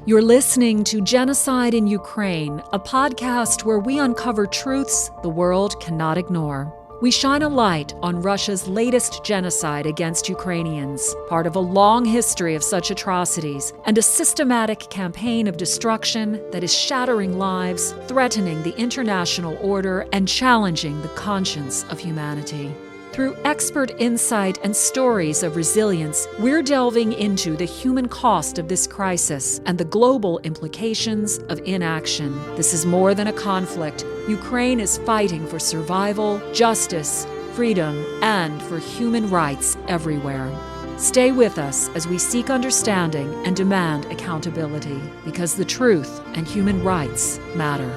You're listening to Genocide in Ukraine, a podcast where we uncover truths the world cannot ignore. We shine a light on Russia's latest genocide against Ukrainians, part of a long history of such atrocities and a systematic campaign of destruction that is shattering lives, threatening the international order, and challenging the conscience of humanity. Through expert insight and stories of resilience, we're delving into the human cost of this crisis and the global implications of inaction. This is more than a conflict. Ukraine is fighting for survival, justice, freedom, and for human rights everywhere. Stay with us as we seek understanding and demand accountability, because the truth and human rights matter.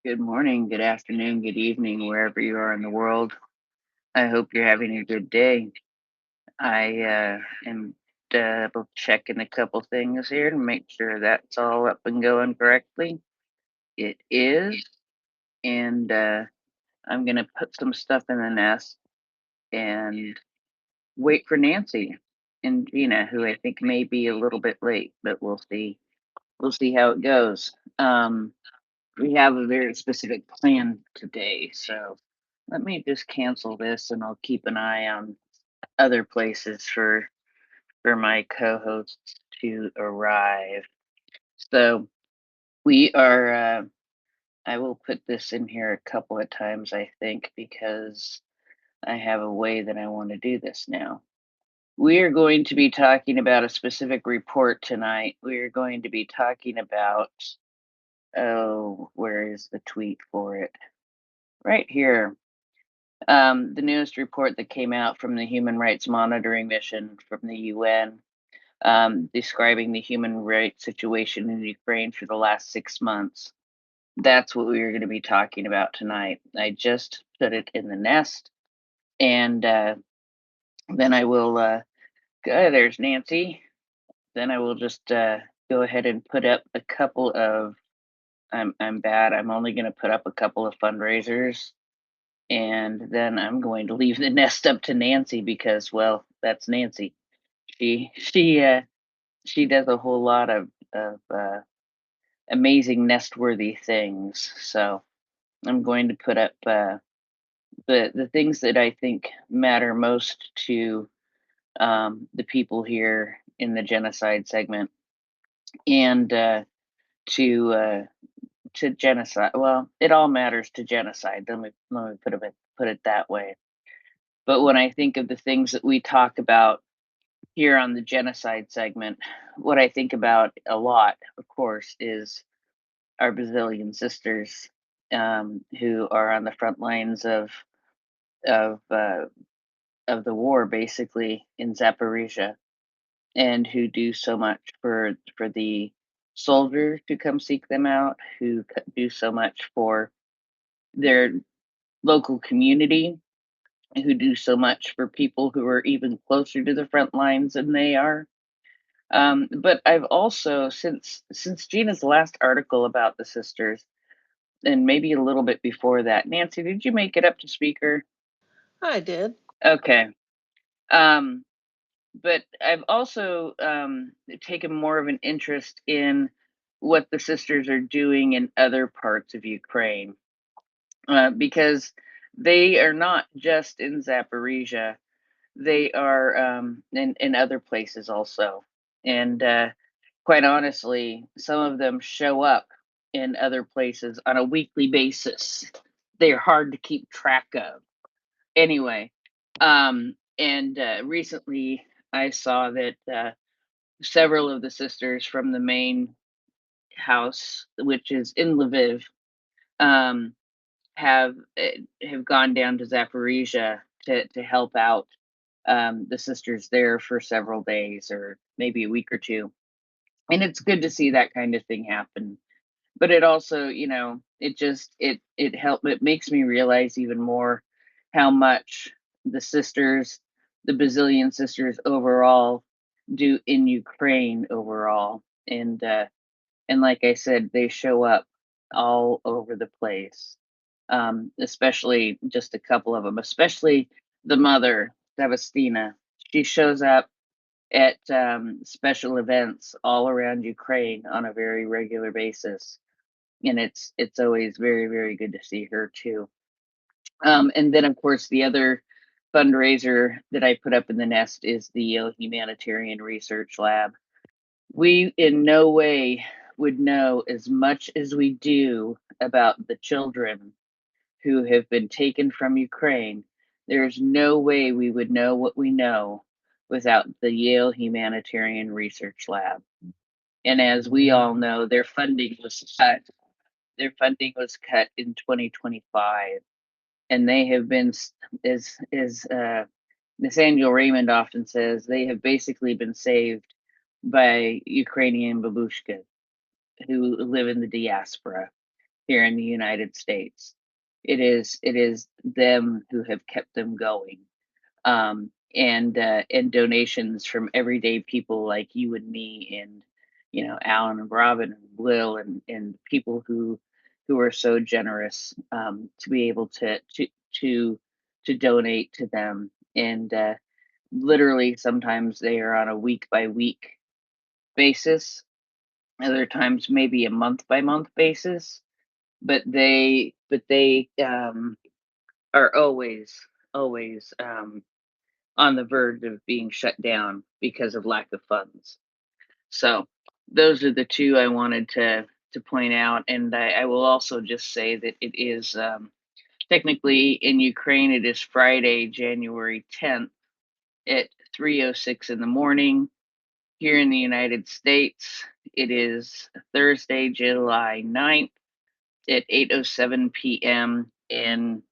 Good morning, good afternoon, good evening, wherever you are in the world. I hope you're having a good day. I am double checking a couple things here to make sure that's all up and going correctly. It is, and I'm going to put some stuff in the nest and wait for Nancy and Gina, who I think may be a little bit late, but we'll see. We'll see how it goes. We have a very specific plan today, so let me just cancel this and I'll keep an eye on other places for my co-hosts to arrive. So we are I will put this in here a couple of times, I think, because I have a way that I want to do this now. We are going to be talking about a specific report tonight. We are going to be talking about, oh, where is the tweet for it? Right here. The newest report that came out from the Human Rights Monitoring Mission from the UN, describing the human rights situation in Ukraine for the last 6 months. That's what we are going to be talking about tonight. I just put it in the nest, and then I will there's Nancy. Then I will just go ahead and put up a couple of. I'm bad. I'm only going to put up a couple of fundraisers, and then I'm going to leave the nest up to Nancy because, well, that's Nancy. She does a whole lot of amazing nest-worthy things. So I'm going to put up the things that I think matter most to the people here in the genocide segment, and to genocide. Well, it all matters to genocide. Let me put it that way. But when I think of the things that we talk about here on the genocide segment, what I think about a lot, of course, is our Brazilian sisters, who are on the front lines of uh, of the war, basically in Zaporizhia, and who do so much for the soldiers who come seek them out, who do so much for their local community, who do so much for people who are even closer to the front lines than they are. But I've also, since Gina's last article about the sisters, and maybe a little bit before that, Nancy, did you make it up to speaker? I did. Okay. Um, but I've also taken more of an interest in what the sisters are doing in other parts of Ukraine, because they are not just in Zaporizhia; they are in other places also. And quite honestly, some of them show up in other places on a weekly basis. They're hard to keep track of. Anyway, and recently I saw that several of the sisters from the main house, which is in Lviv, um, have gone down to Zaporizhia to help out the sisters there for several days or maybe a week or two. And it's good to see that kind of thing happen. But it also, it makes me realize even more how much the sisters, the Brazilian sisters overall, do in Ukraine overall. And like I said, they show up all over the place. Especially just a couple of them, especially the mother, Sevastina. She shows up at special events all around Ukraine on a very regular basis, and it's always very very good to see her too. And then of course the other fundraiser that I put up in the nest is the Yale Humanitarian Research Lab. We in no way would know as much as we do about the children who have been taken from Ukraine. There's no way we would know what we know without the Yale Humanitarian Research Lab. And as we all know, their funding was cut. Their funding was cut in 2025, and they have been, as Nathaniel Raymond often says, they have basically been saved by Ukrainian babushkas who live in the diaspora here in the United States. It is them who have kept them going, and donations from everyday people like you and me, and Alan and Robin and Will, and people who are so generous, to be able to to donate to them. And literally sometimes they are on a week by week basis, other times maybe a month by month basis, but they are always on the verge of being shut down because of lack of funds. So those are the two I wanted to point out, and I will also just say that it is, technically in Ukraine it is Friday, January 10th at 3:06 in the morning. Here in the United States, it is Thursday, July 9th at 8:07 p.m. in,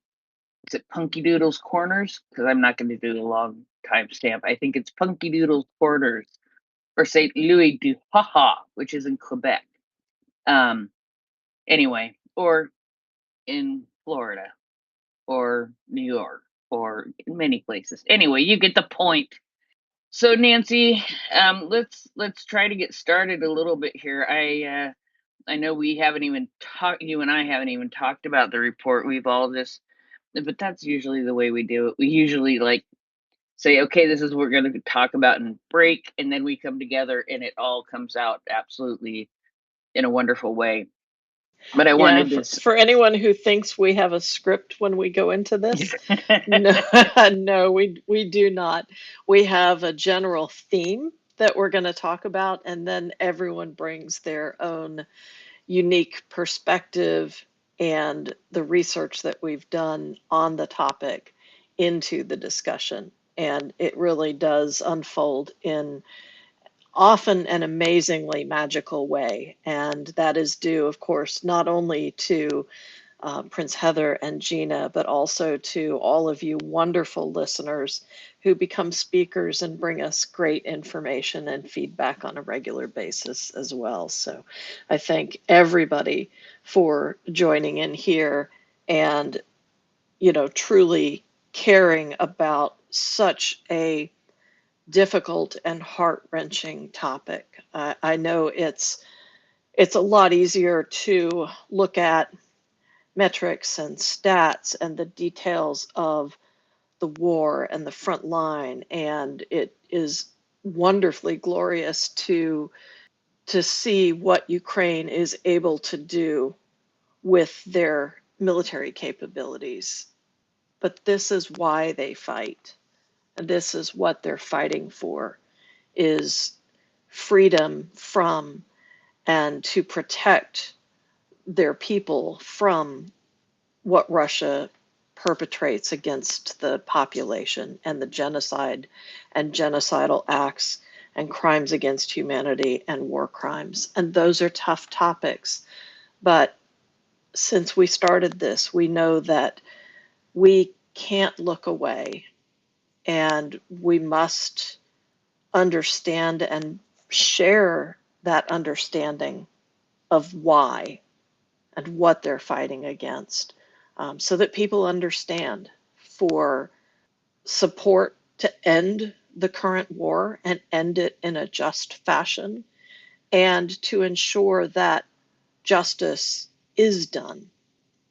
is it Punky Doodle's Corners? Because I'm not going to do a long timestamp. I think it's Punky Doodle's Corners or St. Louis du Haha, which is in Quebec. Um, anyway, or in Florida or New York or in many places. Anyway, you get the point. So Nancy, let's try to get started a little bit here. I know we haven't even talked. You and I haven't even talked about the report. We've all just, but that's usually the way we do it. We usually like say, okay, this is what we're going to talk about and break, and then we come together and it all comes out absolutely in a wonderful way. But I Yeah, wanted for anyone who thinks we have a script when we go into this, no, no, we do not. We have a general theme that we're going to talk about, and then everyone brings their own unique perspective and the research that we've done on the topic into the discussion. And it really does unfold in often an amazingly magical way. And that is due, of course, not only to Prince Heather and Gina, but also to all of you wonderful listeners who become speakers and bring us great information and feedback on a regular basis as well. So I thank everybody for joining in here and, truly caring about such a difficult and heart-wrenching topic. I know it's a lot easier to look at metrics and stats and the details of the war and the front line, and it is wonderfully glorious to see what Ukraine is able to do with their military capabilities. But this is why they fight, and this is what they're fighting for, is freedom from and to protect their people from what Russia perpetrates against the population and the genocide and genocidal acts and crimes against humanity and war crimes. And those are tough topics. But since we started this, we know that we can't look away, and we must understand and share that understanding of why and what they're fighting against, so that people understand, for support to end the current war and end it in a just fashion, and to ensure that justice is done.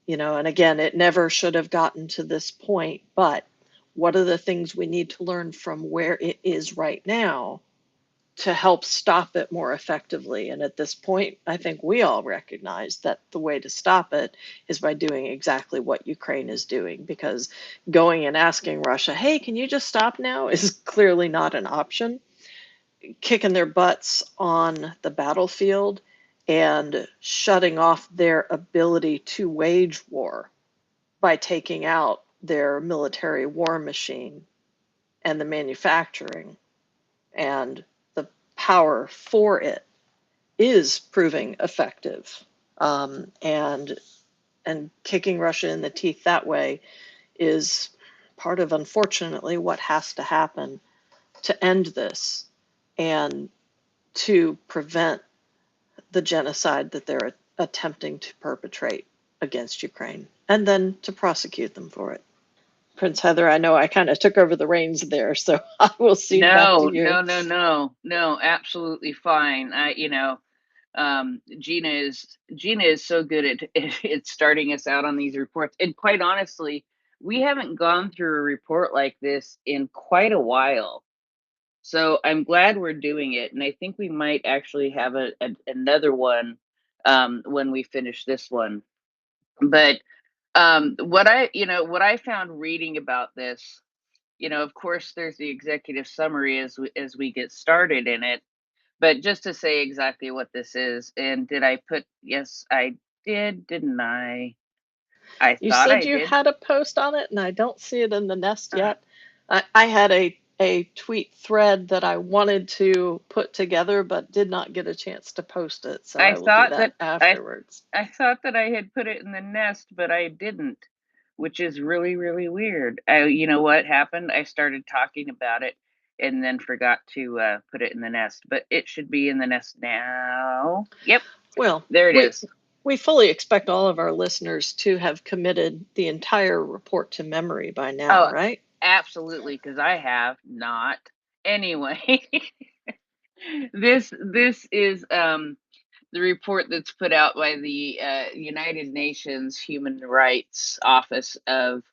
And again, it never should have gotten to this point, but what are the things we need to learn from where it is right now to help stop it more effectively? And at this point, I think we all recognize that the way to stop it is by doing exactly what Ukraine is doing, because going and asking Russia, hey, can you just stop now, is clearly not an option. Kicking their butts on the battlefield and shutting off their ability to wage war by taking out their military war machine and the manufacturing and the power for it is proving effective. And kicking Russia in the teeth that way is part of, unfortunately, what has to happen to end this and to prevent the genocide that they're attempting to perpetrate against Ukraine, and then to prosecute them for it. Prince Heather, I know I kind of took over the reins there, so I will cede back to you. No, absolutely fine. Gina is so good at starting us out on these reports, and quite honestly, we haven't gone through a report like this in quite a while. So I'm glad we're doing it, and I think we might actually have another one when we finish this one. But what I found reading about this, of course, there's the executive summary as we get started in it. But just to say exactly what this is, and did I put? Yes, I did, didn't I? I You thought said I you did. had a post on it, and I don't see it in the nest yet. I had a tweet thread that I wanted to put together, but did not get a chance to post it. So I I will do thought that that afterwards. I thought that I had put it in the nest, but I didn't, which is really, really weird. You know what happened? I started talking about it and then forgot to put it in the nest, but it should be in the nest now. Yep, Well, there it is. we fully expect all of our listeners to have committed the entire report to memory by now, Oh, right? absolutely, because I have not. Anyway, this is the report that's put out by the United Nations Human Rights Office of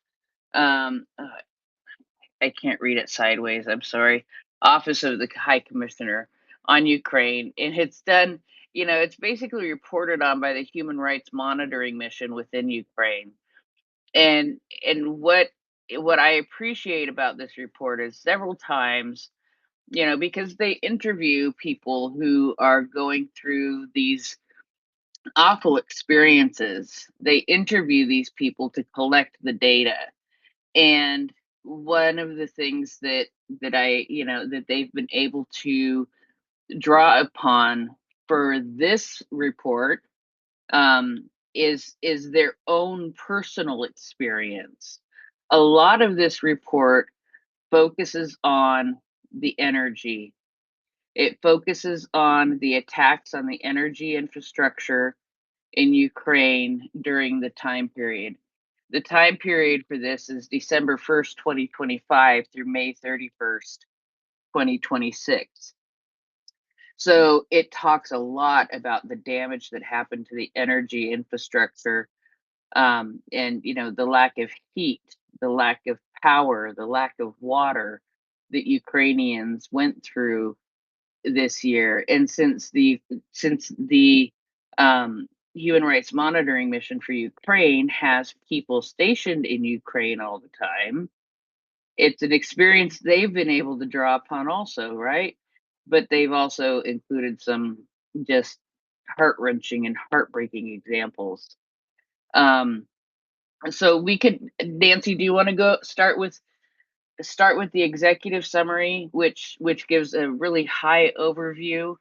I can't read it sideways. I'm sorry. Office of the High Commissioner on Ukraine, and it's done. It's basically reported on by the Human Rights Monitoring Mission within Ukraine. And what I appreciate about this report is several times, because they interview people who are going through these awful experiences. They interview these people to collect the data. And one of the things that they've been able to draw upon for this report is their own personal experience. A lot of this report focuses on the energy. It focuses on the attacks on the energy infrastructure in Ukraine during the time period. The time period for this is December 1st, 2025 through May 31st, 2026. So it talks a lot about the damage that happened to the energy infrastructure, and the lack of heat, the lack of power, the lack of water that Ukrainians went through this year. And since the Human Rights Monitoring Mission for Ukraine has people stationed in Ukraine all the time, it's an experience they've been able to draw upon also, right? But they've also included some just heart-wrenching and heartbreaking examples. Um, so we could, Nancy, do you want to go start with the executive summary, which gives a really high overview.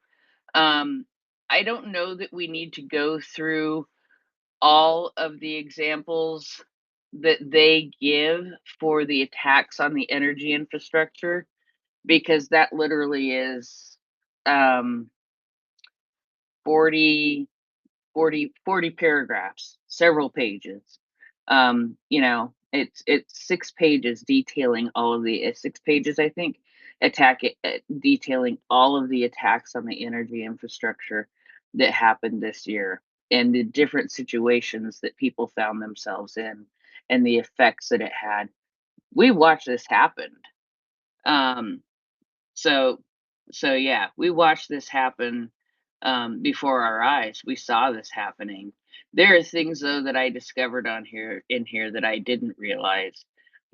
um, I don't know that we need to go through all of the examples that they give for the attacks on the energy infrastructure, because that literally is um, 40, 40 paragraphs, several pages. It's 6 pages detailing all of the 6 pages, I think, detailing all of the attacks on the energy infrastructure that happened this year and the different situations that people found themselves in and the effects that it had. We watched this happen. Um, so yeah, we watched this happen before our eyes. We saw this happening. There are things though that I discovered in here that I didn't realize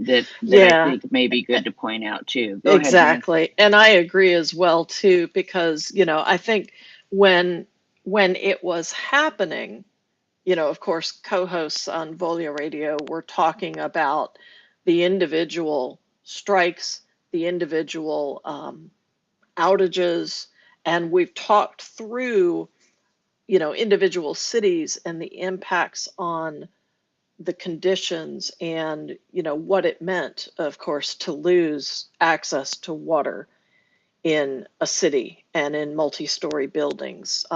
that I Yeah, think may be good to point out too. Go ahead, Gina. exactly. And I agree as well too, because, I think when it was happening, of course, co-hosts on Volya Radio were talking about the individual strikes, the individual outages, and we've talked through, individual cities and the impacts on the conditions and, what it meant, of course, to lose access to water in a city and in multi-story buildings.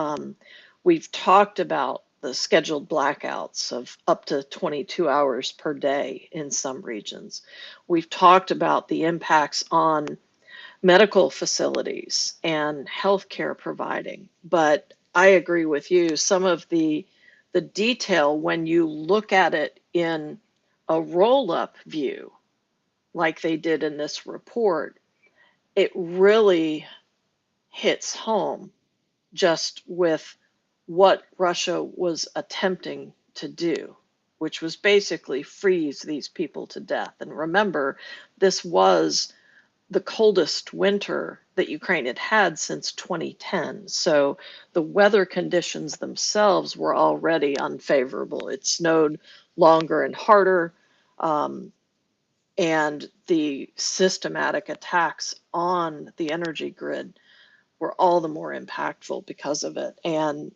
We've talked about the scheduled blackouts of up to 22 hours per day in some regions. We've talked about the impacts on medical facilities and healthcare providing. But I agree with you. Some of the detail, when you look at it in a roll-up view, like they did in this report, it really hits home just with what Russia was attempting to do, which was basically freeze these people to death. And remember, this was the coldest winter that Ukraine had had since 2010. So the weather conditions themselves were already unfavorable. It snowed longer and harder. And the systematic attacks on the energy grid were all the more impactful because of it. And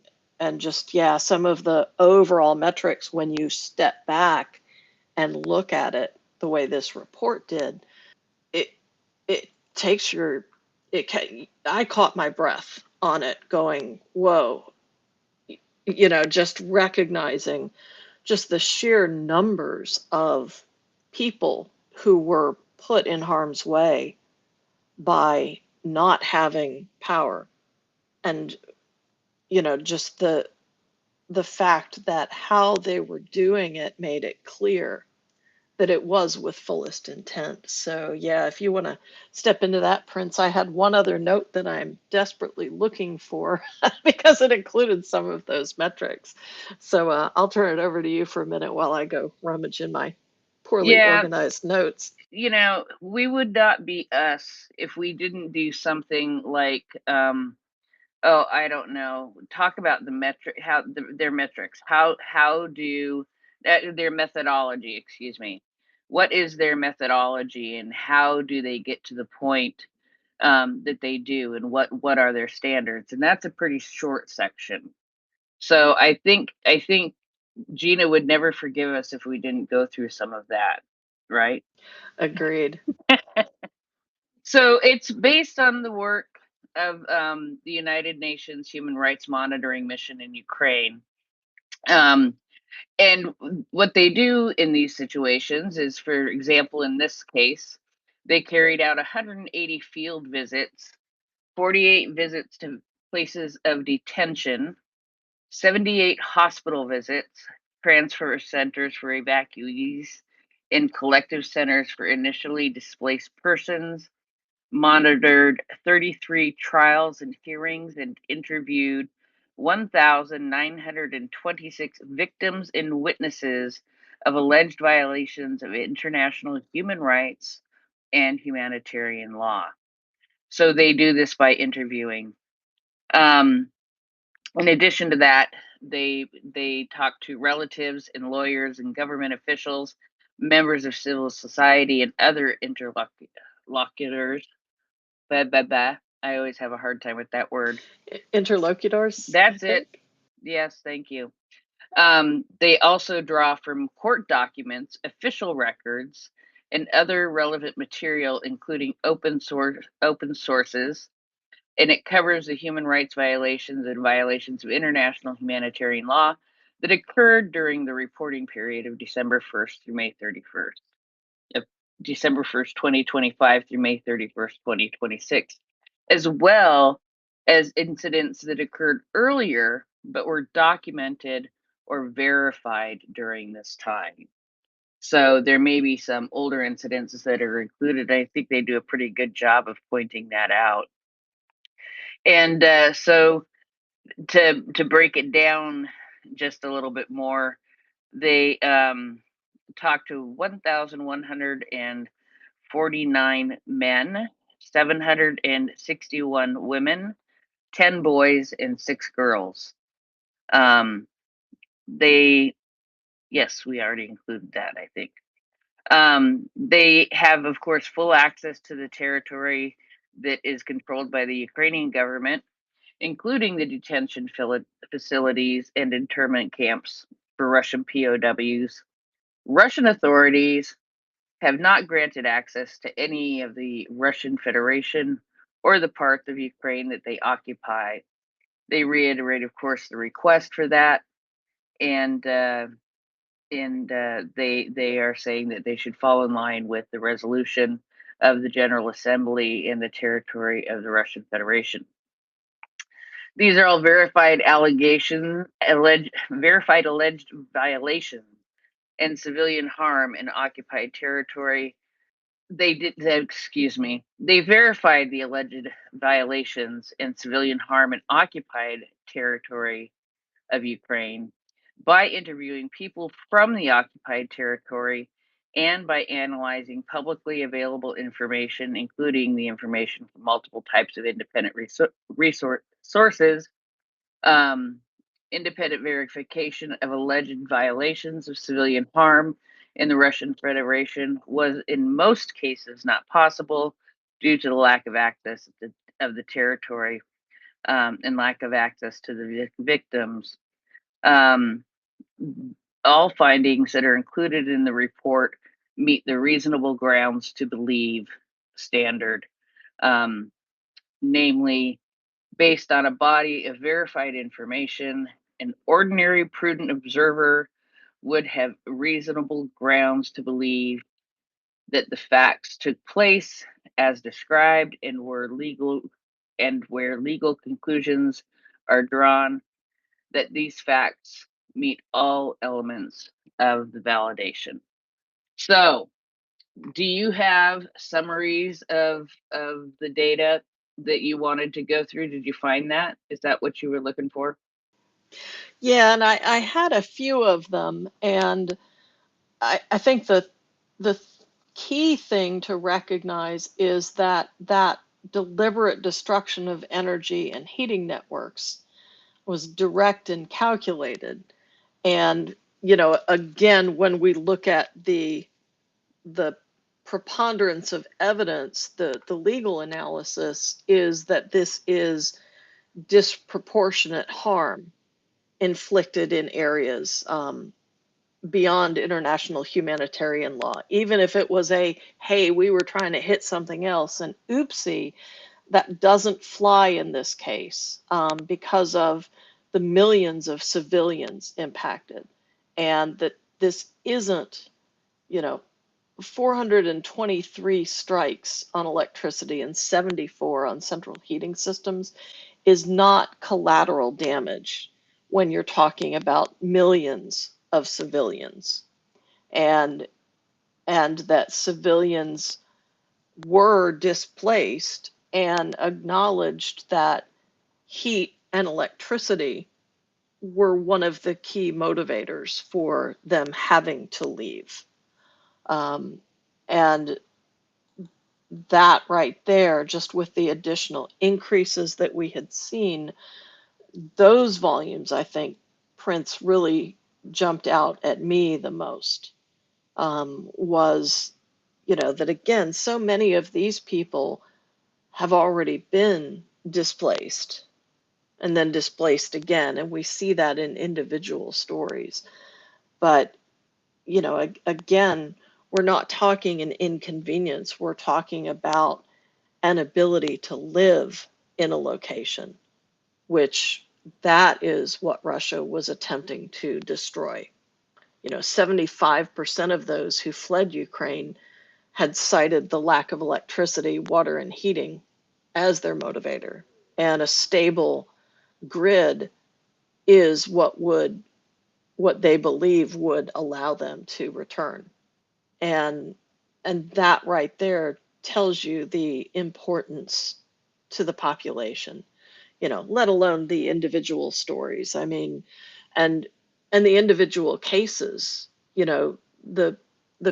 just, yeah, some of the overall metrics, when you step back and look at it the way this report did, it it takes your I caught my breath on it going, whoa, just recognizing just the sheer numbers of people who were put in harm's way by not having power, and just the fact that how they were doing it made it clear that it was with fullest intent. So yeah, if you want to step into that, Prince, I had one other note that I'm desperately looking for because it included some of those metrics. So I'll turn it over to you for a minute while I go rummage in my poorly Yeah, organized notes. we would not be us if we didn't do something like oh, I don't know. Talk about the metric, how their metrics. How do their methodology? Excuse me. What is their methodology, and how do they get to the point that they do, and what are their standards? And that's a pretty short section. So I think Gina would never forgive us if we didn't go through some of that, right? Agreed. So it's based on the work of the United Nations Human Rights Monitoring Mission in Ukraine. Um, and what they do in these situations is, for example, in this case, they carried out 180 field visits, 48 visits to places of detention, 78 hospital visits, transfer centers for evacuees, and collective centers for initially displaced persons, monitored 33 trials and hearings, and interviewed 1,926 victims and witnesses of alleged violations of international human rights and humanitarian law. So they do this by interviewing. In addition to that, they talk to relatives and lawyers and government officials, members of civil society, and other interlocutors. Blah, blah, blah. I always have a hard time with that word. Interlocutors, I That's it. think. Yes, thank you. They also draw from court documents, official records, and other relevant material, including open sources, and it covers the human rights violations and violations of international humanitarian law that occurred during the reporting period of December 1st through May 31st. December 1st, 2025 through May 31st, 2026, as well as incidents that occurred earlier but were documented or verified during this time. So there may be some older incidents that are included. I think they do a pretty good job of pointing that out. And so to break it down just a little bit more, they talked to 1,149 men, 761 women, 10 boys, and 6 girls. They, yes, we already included that, I think. They have, of course, full access to the territory that is controlled by the Ukrainian government, including the detention facilities and internment camps for Russian POWs. Russian authorities have not granted access to any of the Russian Federation or the parts of Ukraine that they occupy. They reiterate, of course, the request for that, and they are saying that they should fall in line with the resolution of the General Assembly in the territory of the Russian Federation. These are all verified verified alleged violations and civilian harm in occupied territory. They verified the alleged violations and civilian harm in occupied territory of Ukraine by interviewing people from the occupied territory and by analyzing publicly available information, including the information from multiple types of independent sources, independent verification of alleged violations of civilian harm in the Russian Federation was in most cases not possible due to the lack of access of the territory and lack of access to the victims. All findings that are included in the report meet the reasonable grounds to believe standard, namely, based on a body of verified information, an ordinary prudent observer would have reasonable grounds to believe that the facts took place as described and where legal conclusions are drawn, that these facts meet all elements of the validation. So, do you have summaries of the data that you wanted to go through? Did you find that? Is that what you were looking for? Yeah, and I had a few of them, and I think the key thing to recognize is that that deliberate destruction of energy and heating networks was direct and calculated. And, again, when we look at the preponderance of evidence, the legal analysis is that this is disproportionate harm inflicted in areas beyond international humanitarian law. Even if it was hey, we were trying to hit something else, and oopsie, that doesn't fly in this case because of the millions of civilians impacted. And that this isn't, 423 strikes on electricity and 74 on central heating systems is not collateral damage when you're talking about millions of civilians, and that civilians were displaced and acknowledged that heat and electricity were one of the key motivators for them having to leave. And that right there, just with the additional increases that we had seen, those volumes, I think, Prince really jumped out at me the most. Was, that again, so many of these people have already been displaced and then displaced again. And we see that in individual stories. But, again, we're not talking an inconvenience. We're talking about an ability to live in a location, which that is what Russia was attempting to destroy. 75% of those who fled Ukraine had cited the lack of electricity, water, and heating as their motivator. And a stable grid is what they believe would allow them to return. And that right there tells you the importance to the population, let alone the individual stories. I mean, and the individual cases, the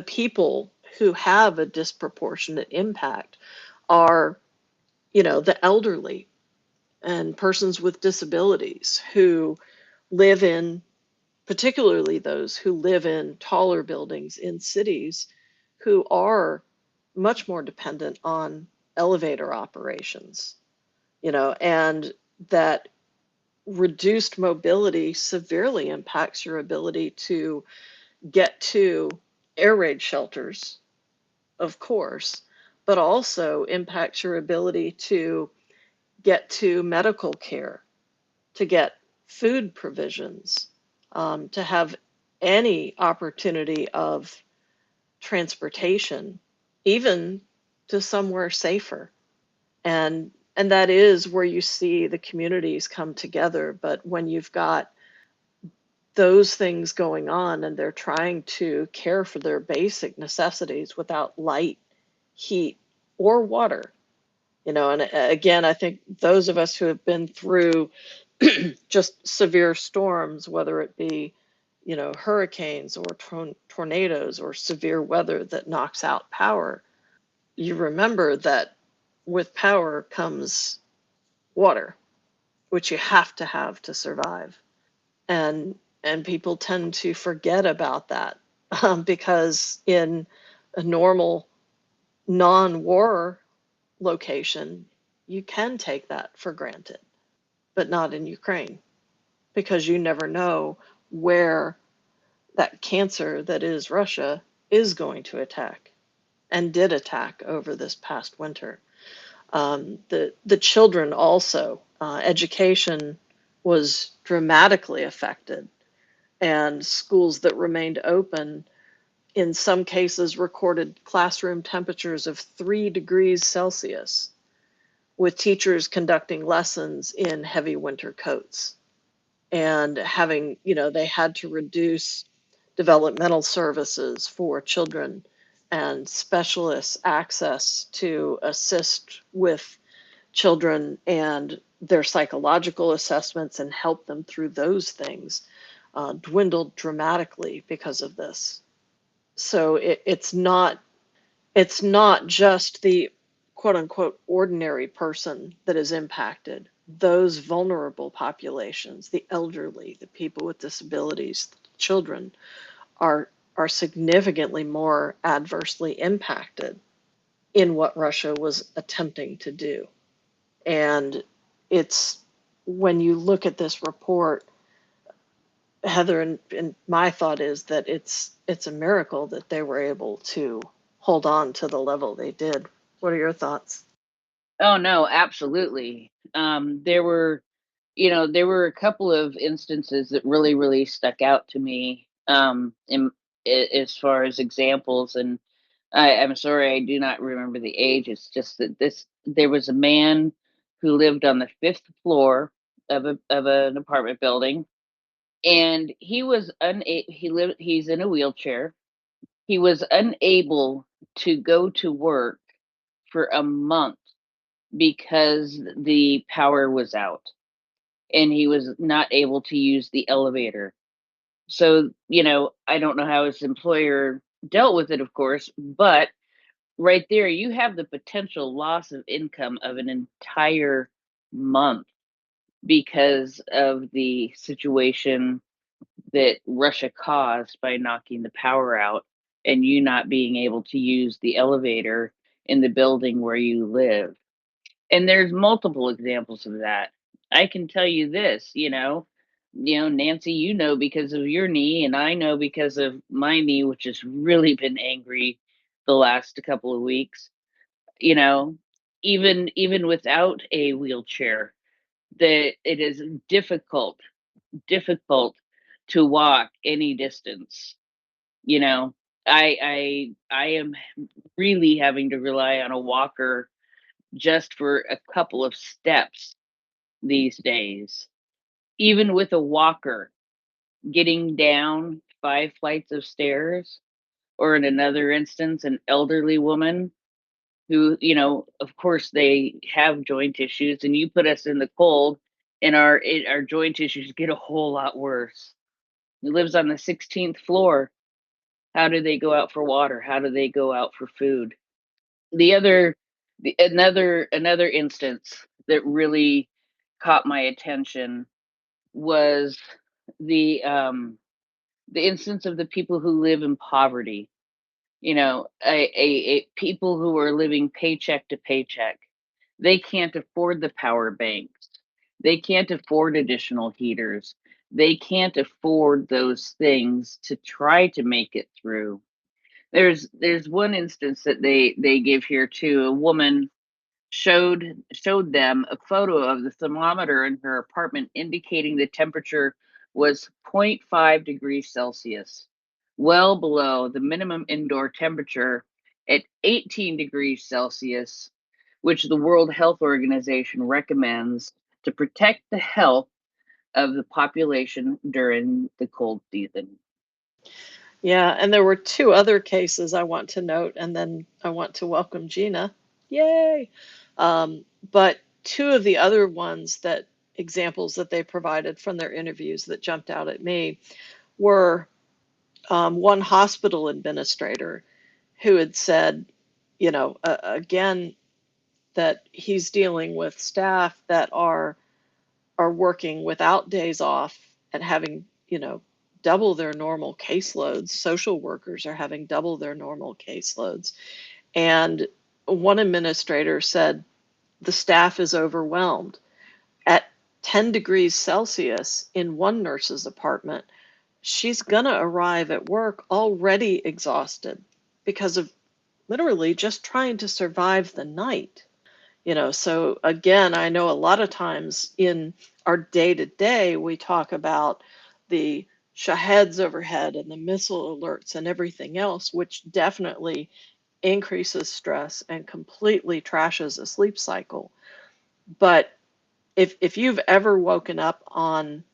people who have a disproportionate impact are, the elderly and persons with disabilities who live in, particularly those who live in taller buildings in cities, who are much more dependent on elevator operations, and that reduced mobility severely impacts your ability to get to air raid shelters, of course, but also impacts your ability to get to medical care, to get food provisions, to have any opportunity of transportation, even to somewhere safer. And that is where you see the communities come together. But when you've got those things going on and they're trying to care for their basic necessities without light, heat, or water, and again, I think those of us who have been through just severe storms, whether it be, hurricanes or tornadoes or severe weather that knocks out power, you remember that with power comes water, which you have to survive. And people tend to forget about that, because in a normal non-war location, you can take that for granted, but not in Ukraine, because you never know where that cancer that is Russia is going to attack, and did attack over this past winter. The children also, education was dramatically affected, and schools that remained open in some cases recorded classroom temperatures of 3 degrees Celsius, with teachers conducting lessons in heavy winter coats, and having, they had to reduce developmental services for children and specialists access to assist with children and their psychological assessments and help them through those things, dwindled dramatically because of this. So it's not just the quote unquote ordinary person that is impacted. Those vulnerable populations, the elderly, the people with disabilities, children, are significantly more adversely impacted in what Russia was attempting to do. And it's when you look at this report, Heather, and my thought is that it's a miracle that they were able to hold on to the level they did. What are your thoughts? Oh no, absolutely. There were a couple of instances that really stuck out to me, as far as examples, and I'm sorry I do not remember the age. It's just that there was a man who lived on the fifth floor of an apartment building, and he's in a wheelchair. He was unable to go to work for a month because the power was out, and he was not able to use the elevator. So, I don't know how his employer dealt with it, of course, but right there, you have the potential loss of income of an entire month because of the situation that Russia caused by knocking the power out and you not being able to use the elevator in the building where you live. And there's multiple examples of that. I can tell you this, Nancy, because of your knee, and I know because of my knee, which has really been angry the last couple of weeks. You know, even without a wheelchair, that it is difficult to walk any distance. You know, I am really having to rely on a walker just for a couple of steps these days. Even with a walker, getting down 5 flights of stairs, or in another instance, an elderly woman who, of course, they have joint issues, and you put us in the cold, and our joint issues get a whole lot worse. He lives on the 16th floor. How do they go out for water? How do they go out for food? The other, another instance that really caught my attention was the um, the instance of the people who live in poverty. People who are living paycheck to paycheck. They can't afford the power banks. They can't afford additional heaters. They can't afford those things to try to make it through. There's one instance that they give here too. A woman showed them a photo of the thermometer in her apartment indicating the temperature was zero point 0.5 degrees Celsius, well below the minimum indoor temperature at 18 degrees Celsius, which the World Health Organization recommends to protect the health of the population during the cold season. Yeah, and there were two other cases I want to note, and then I want to welcome Gina. Yay! But two of the other ones that examples that they provided from their interviews that jumped out at me were one hospital administrator who had said, again, that he's dealing with staff that are working without days off and having, double their normal caseloads. Social workers are having double their normal caseloads. And one administrator said the staff is overwhelmed. At 10 degrees Celsius in one nurse's apartment, she's going to arrive at work already exhausted because of literally just trying to survive the night. So again, I know a lot of times in our day to day, we talk about the shaheds overhead and the missile alerts and everything else, which definitely increases stress and completely trashes a sleep cycle. But if you've ever woken up on,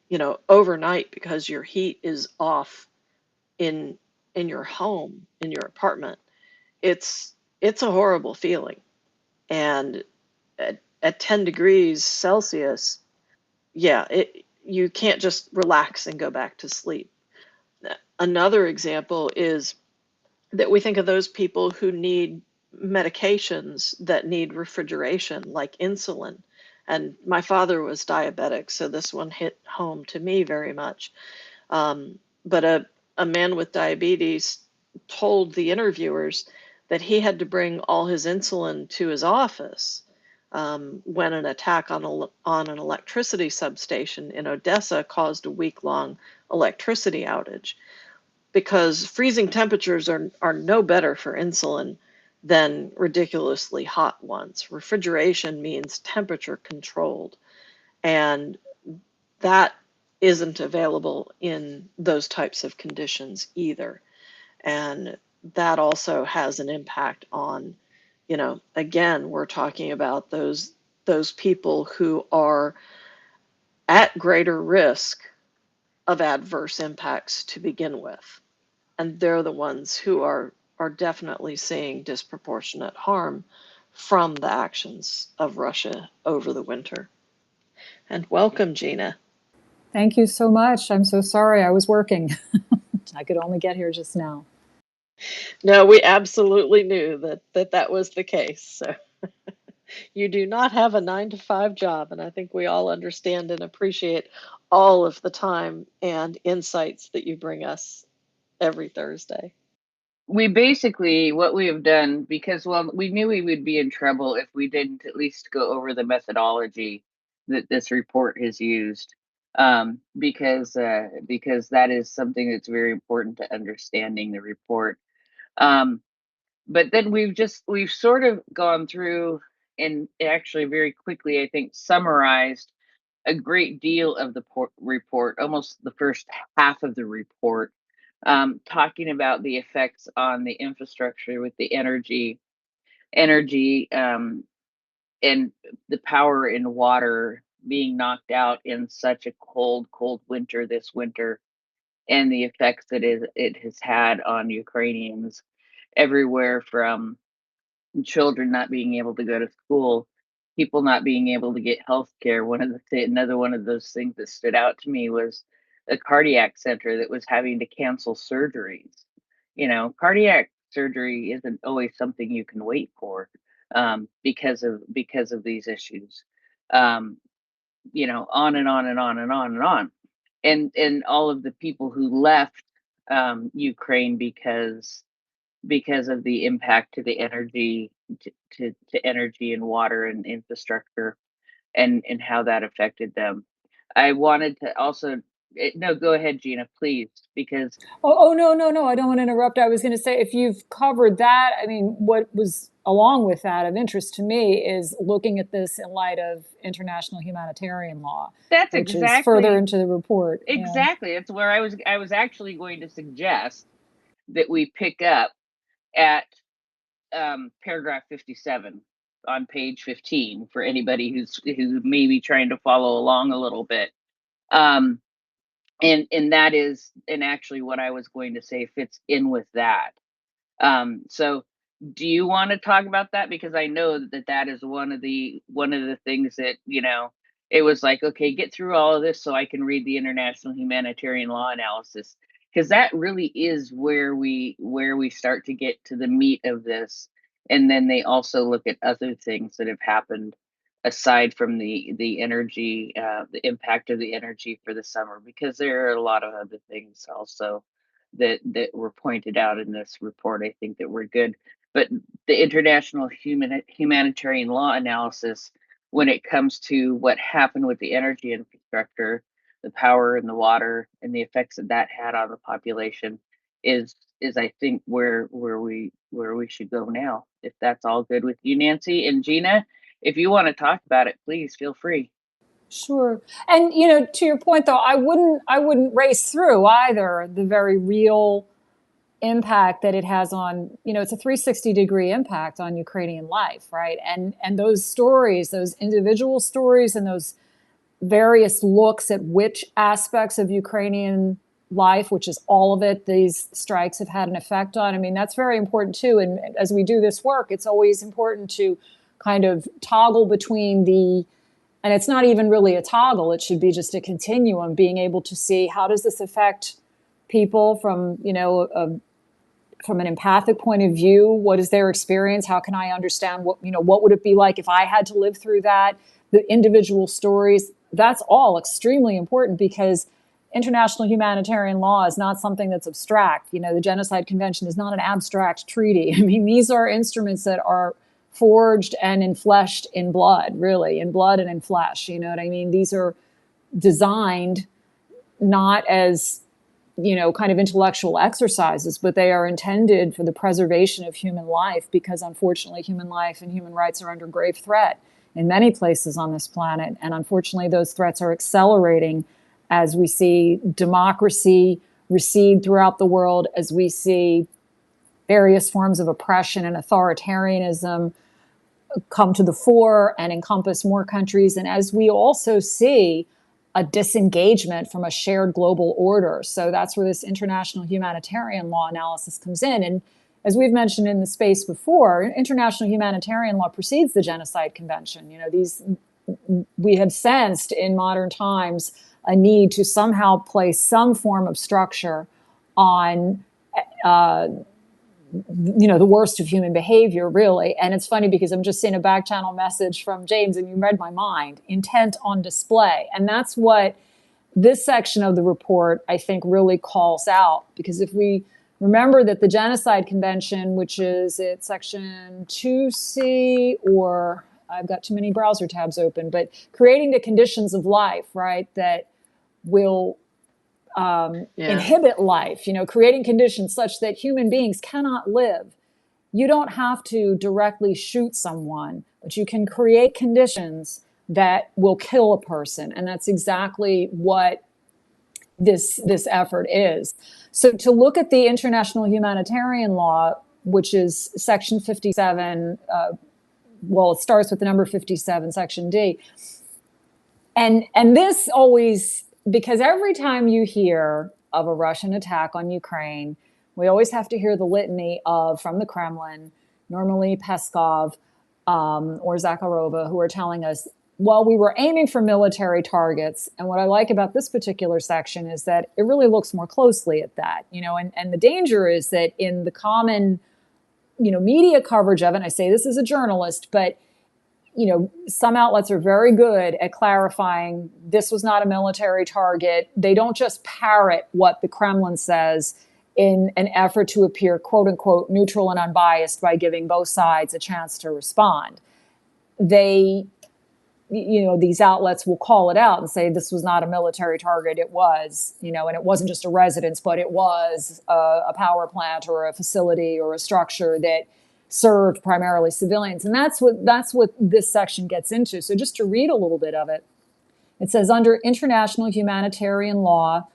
overnight because your heat is off in your home, in your apartment, it's a horrible feeling. And at 10 degrees Celsius, yeah, you can't just relax and go back to sleep. Another example is that we think of those people who need medications that need refrigeration, like insulin. And my father was diabetic, so this one hit home to me very much. But a man with diabetes told the interviewers that he had to bring all his insulin to his office when an attack on an electricity substation in Odessa caused a week-long electricity outage, because freezing temperatures are no better for insulin than ridiculously hot ones. Refrigeration means temperature controlled, and that isn't available in those types of conditions either. And that also has an impact on, again, we're talking about those people who are at greater risk of adverse impacts to begin with. And they're the ones who are definitely seeing disproportionate harm from the actions of Russia over the winter. And welcome, Gina. Thank you so much. I'm so sorry I was working. I could only get here just now. No, we absolutely knew that was the case. So you do not have a 9 to 5 job, and I think we all understand and appreciate all of the time and insights that you bring us every Thursday. We basically, what we have done, because, well, we knew we would be in trouble if we didn't at least go over the methodology that this report has used, because that is something that's very important to understanding the report. But then we've sort of gone through and actually very quickly, I think, summarized a great deal of the report, almost the first half of the report, talking about the effects on the infrastructure with the energy, and the power in water being knocked out in such a cold winter this winter, and the effects that it has had on Ukrainians everywhere, from children not being able to go to school, people not being able to get health care. Another one of those things that stood out to me was a cardiac center that was having to cancel surgeries. Cardiac surgery isn't always something you can wait for, because of these issues. Um, on and on and on and on and on, and all of the people who left Ukraine because of the impact to the energy, to energy and water and infrastructure, and how that affected them. I wanted to also no, go ahead, Gina, please, because No, I don't want to interrupt. I was going to say, if you've covered that, I mean, what was along with that of interest to me is looking at this in light of international humanitarian law, that's which is further exactly into the report. Yeah. exactly it's where I was actually going to suggest that we pick up at paragraph 57 on page 15 for anybody who may be trying to follow along a little bit. Um, and that is, and actually what I was going to say fits in with that. So do you want to talk about that? Because I know that is one of the things that, it was like, okay, get through all of this so I can read the international humanitarian law analysis, because that really is where we start to get to the meat of this. And then they also look at other things that have happened aside from the energy, the impact of the energy for the summer, because there are a lot of other things also that were pointed out in this report. I think that were good, but the international humanitarian law analysis, when it comes to what happened with the energy infrastructure, the power and the water, and the effects that had on the population, is I think where we should go now. If that's all good with you, Nancy and Gina, if you want to talk about it, please feel free. Sure. And to your point though, I wouldn't race through either the very real impact that it has on, it's a 360-degree impact on Ukrainian life, right? And those stories, those individual stories, and those various looks at which aspects of Ukrainian life, which is all of it, these strikes have had an effect on. I mean, that's very important too. And as we do this work, it's always important to kind of toggle between and it's not even really a toggle, it should be just a continuum, being able to see how does this affect people from, from an empathic point of view. What is their experience? How can I understand what would it be like if I had to live through that? The individual stories, that's all extremely important, because international humanitarian law is not something that's abstract. The Genocide Convention is not an abstract treaty. I mean, these are instruments that are forged and enfleshed in blood, really, in blood and in flesh. You know what I mean? These are designed not as kind of intellectual exercises, but they are intended for the preservation of human life, because unfortunately human life and human rights are under grave threat in many places on this planet. And unfortunately those threats are accelerating as we see democracy recede throughout the world, as we see various forms of oppression and authoritarianism come to the fore and encompass more countries, and as we also see a disengagement from a shared global order. So that's where this international humanitarian law analysis comes in. And as we've mentioned in the space before, international humanitarian law precedes the Genocide Convention. We have sensed in modern times a need to somehow place some form of structure on the worst of human behavior, really. And it's funny because I'm just seeing a back channel message from James, and you read my mind: intent on display. And that's what this section of the report, I think, really calls out. Because if we remember that the Genocide Convention, which is at section 2C, or I've got too many browser tabs open, but creating the conditions of life, right, that will inhibit life, creating conditions such that human beings cannot live. You don't have to directly shoot someone, but you can create conditions that will kill a person. And that's exactly what this effort is. So to look at the international humanitarian law, which is section 57, well, it starts with the number 57, section D. And this always, because every time you hear of a Russian attack on Ukraine, we always have to hear the litany of, from the Kremlin, normally Peskov or Zakharova, who are telling us, well, we were aiming for military targets. And what I like about this particular section is that it really looks more closely at that, and the danger is that in the common, media coverage of it, and I say this as a journalist, but some outlets are very good at clarifying this was not a military target. They don't just parrot what the Kremlin says in an effort to appear, quote unquote, neutral and unbiased by giving both sides a chance to respond. They, these outlets will call it out and say this was not a military target. It was, and it wasn't just a residence, but it was a power plant or a facility or a structure that served primarily civilians. And that's what this section gets into. So just to read a little bit of it, it says, under international humanitarian law,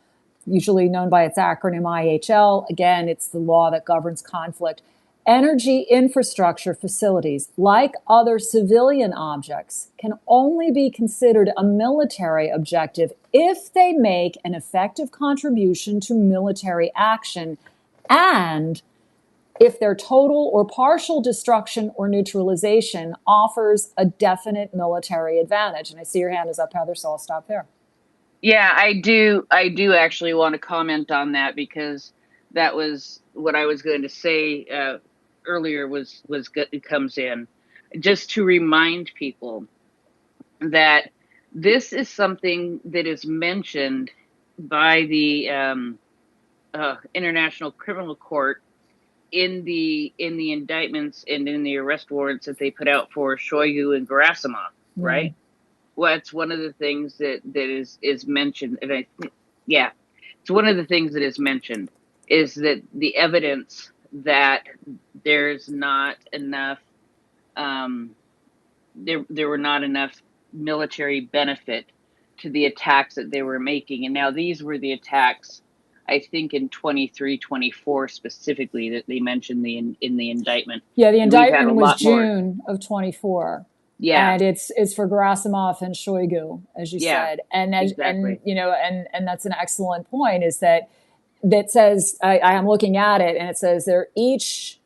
usually known by its acronym IHL, again, it's the law that governs conflict, energy infrastructure facilities, like other civilian objects, can only be considered a military objective if they make an effective contribution to military action and if their total or partial destruction or neutralization offers a definite military advantage. And I see your hand is up, Heather, so I'll stop there. Yeah, I do actually want to comment on that, because that was what I was going to say earlier it comes in. Just to remind people that this is something that is mentioned by the International Criminal Court in the indictments and in the arrest warrants that they put out for Shoigu and Gerasimov, right? Well, it's one of the things that is mentioned, and it's one of the things that is mentioned is that the evidence that there's not enough, there were not enough military benefit to the attacks that they were making, and now these were the attacks, I think, in 23, 24 specifically, that they mentioned in the indictment. Yeah, the indictment was June of 24. Yeah, and it's for Gerasimov and Shoigu, as you said, and exactly. and that's an excellent point. Is that says I am looking at it, and it says they're each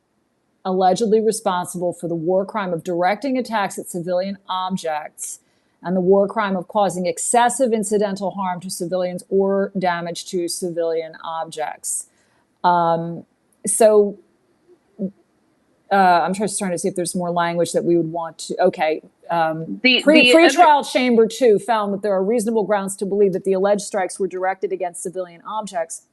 allegedly responsible for the war crime of directing attacks at civilian objects and the war crime of causing excessive incidental harm to civilians or damage to civilian objects. I'm just trying to see if there's more language that we would want to. Okay. Pretrial Chamber 2 found that there are reasonable grounds to believe that the alleged strikes were directed against civilian objects.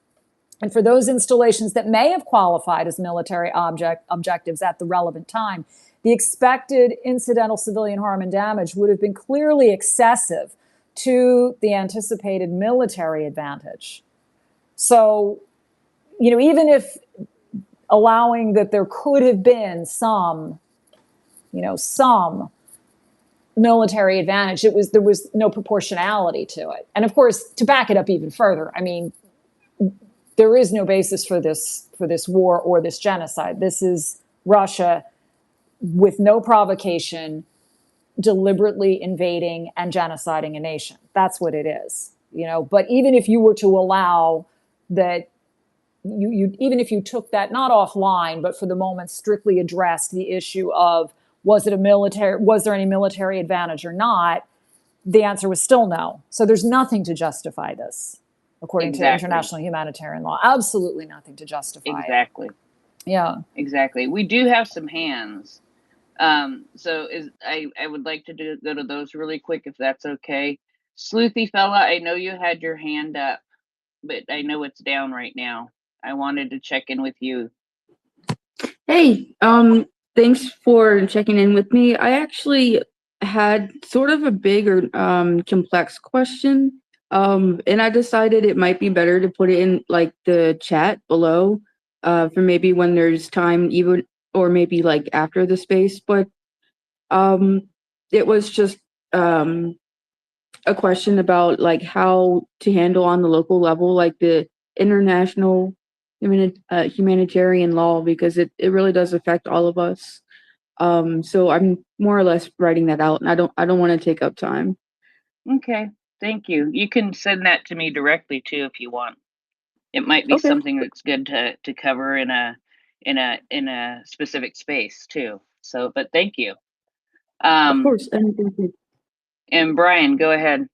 And for those installations that may have qualified as military objectives at the relevant time, the expected incidental civilian harm and damage would have been clearly excessive to the anticipated military advantage. So, even if allowing that there could have been some military advantage, there was no proportionality to it. And of course, to back it up even further, I mean, there is no basis for this war or this genocide. This is Russia with no provocation, deliberately invading and genociding a nation. That's what it is, But even if you were to allow that, even if you took that not offline, but for the moment strictly addressed the issue of was there any military advantage or not, the answer was still no. So there's nothing to justify this, according to international humanitarian law. Absolutely nothing to justify it. Yeah, exactly. We do have some hands. So I would like to go to those really quick, if that's okay. Sleuthy fella, I know you had your hand up, but I know it's down right now. I wanted to check in with you. Hey, thanks for checking in with me. I actually had sort of a bigger complex question, and I decided it might be better to put it in like the chat below for maybe when there's time, even, or maybe like after the space. But it was just a a question about like how to handle on the local level, like the international humanitarian law, because it really does affect all of us. So I'm more or less writing that out, and I don't want to take up time. Okay, thank you. You can send that to me directly too if you want. It might be Okay. something that's good to cover in a specific space too. So, but thank you. Of course. And thank you. And Brian, go ahead.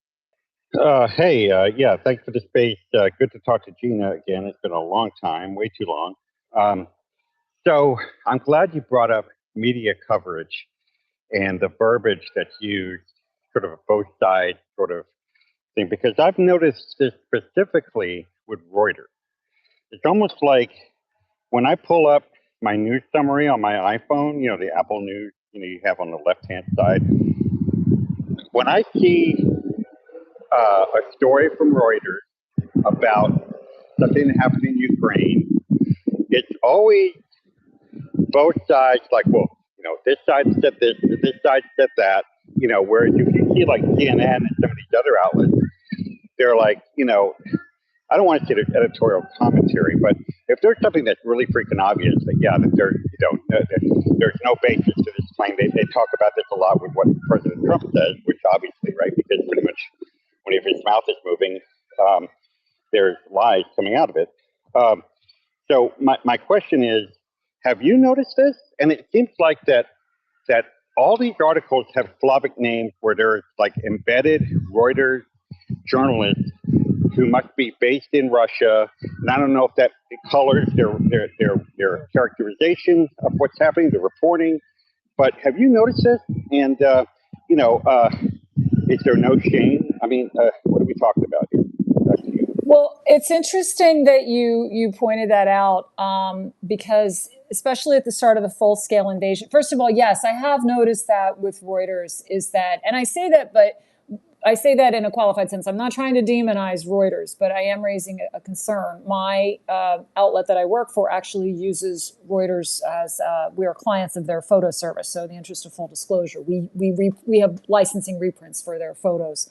Hey, yeah, thanks for the space. Good to talk to Gina again. It's been a long time, way too long. So I'm glad you brought up media coverage and the verbiage that's used, sort of a both sides sort of thing, because I've noticed this specifically with Reuters. It's almost like when I pull up my news summary on my iPhone, the Apple News, you have on the left-hand side. When I see a story from Reuters about something that happened in Ukraine, it's always both sides like, well, this side said this side said that, whereas if you see like CNN and some of these other outlets, they're like, I don't want to say editorial commentary, but if there's something that's really freaking obvious that, that there's no basis to this claim, they talk about this a lot with what President Trump says, which obviously, right, because pretty much whenever his mouth is moving, there's lies coming out of it. So my question is, have you noticed this? And it seems like that all these articles have Slavic names where there's like embedded Reuters journalists who must be based in Russia. And I don't know if that colors their characterization of what's happening, the reporting. But have you noticed this? And is there no shame? I mean, what are we talking about here? Well, it's interesting that you pointed that out because especially at the start of the full-scale invasion. First of all, yes, I have noticed that with Reuters is that, and I say that, but I say that in a qualified sense. I'm not trying to demonize Reuters, but I am raising a concern. My outlet that I work for actually uses Reuters as we are clients of their photo service. So, in the interest of full disclosure, we have licensing reprints for their photos.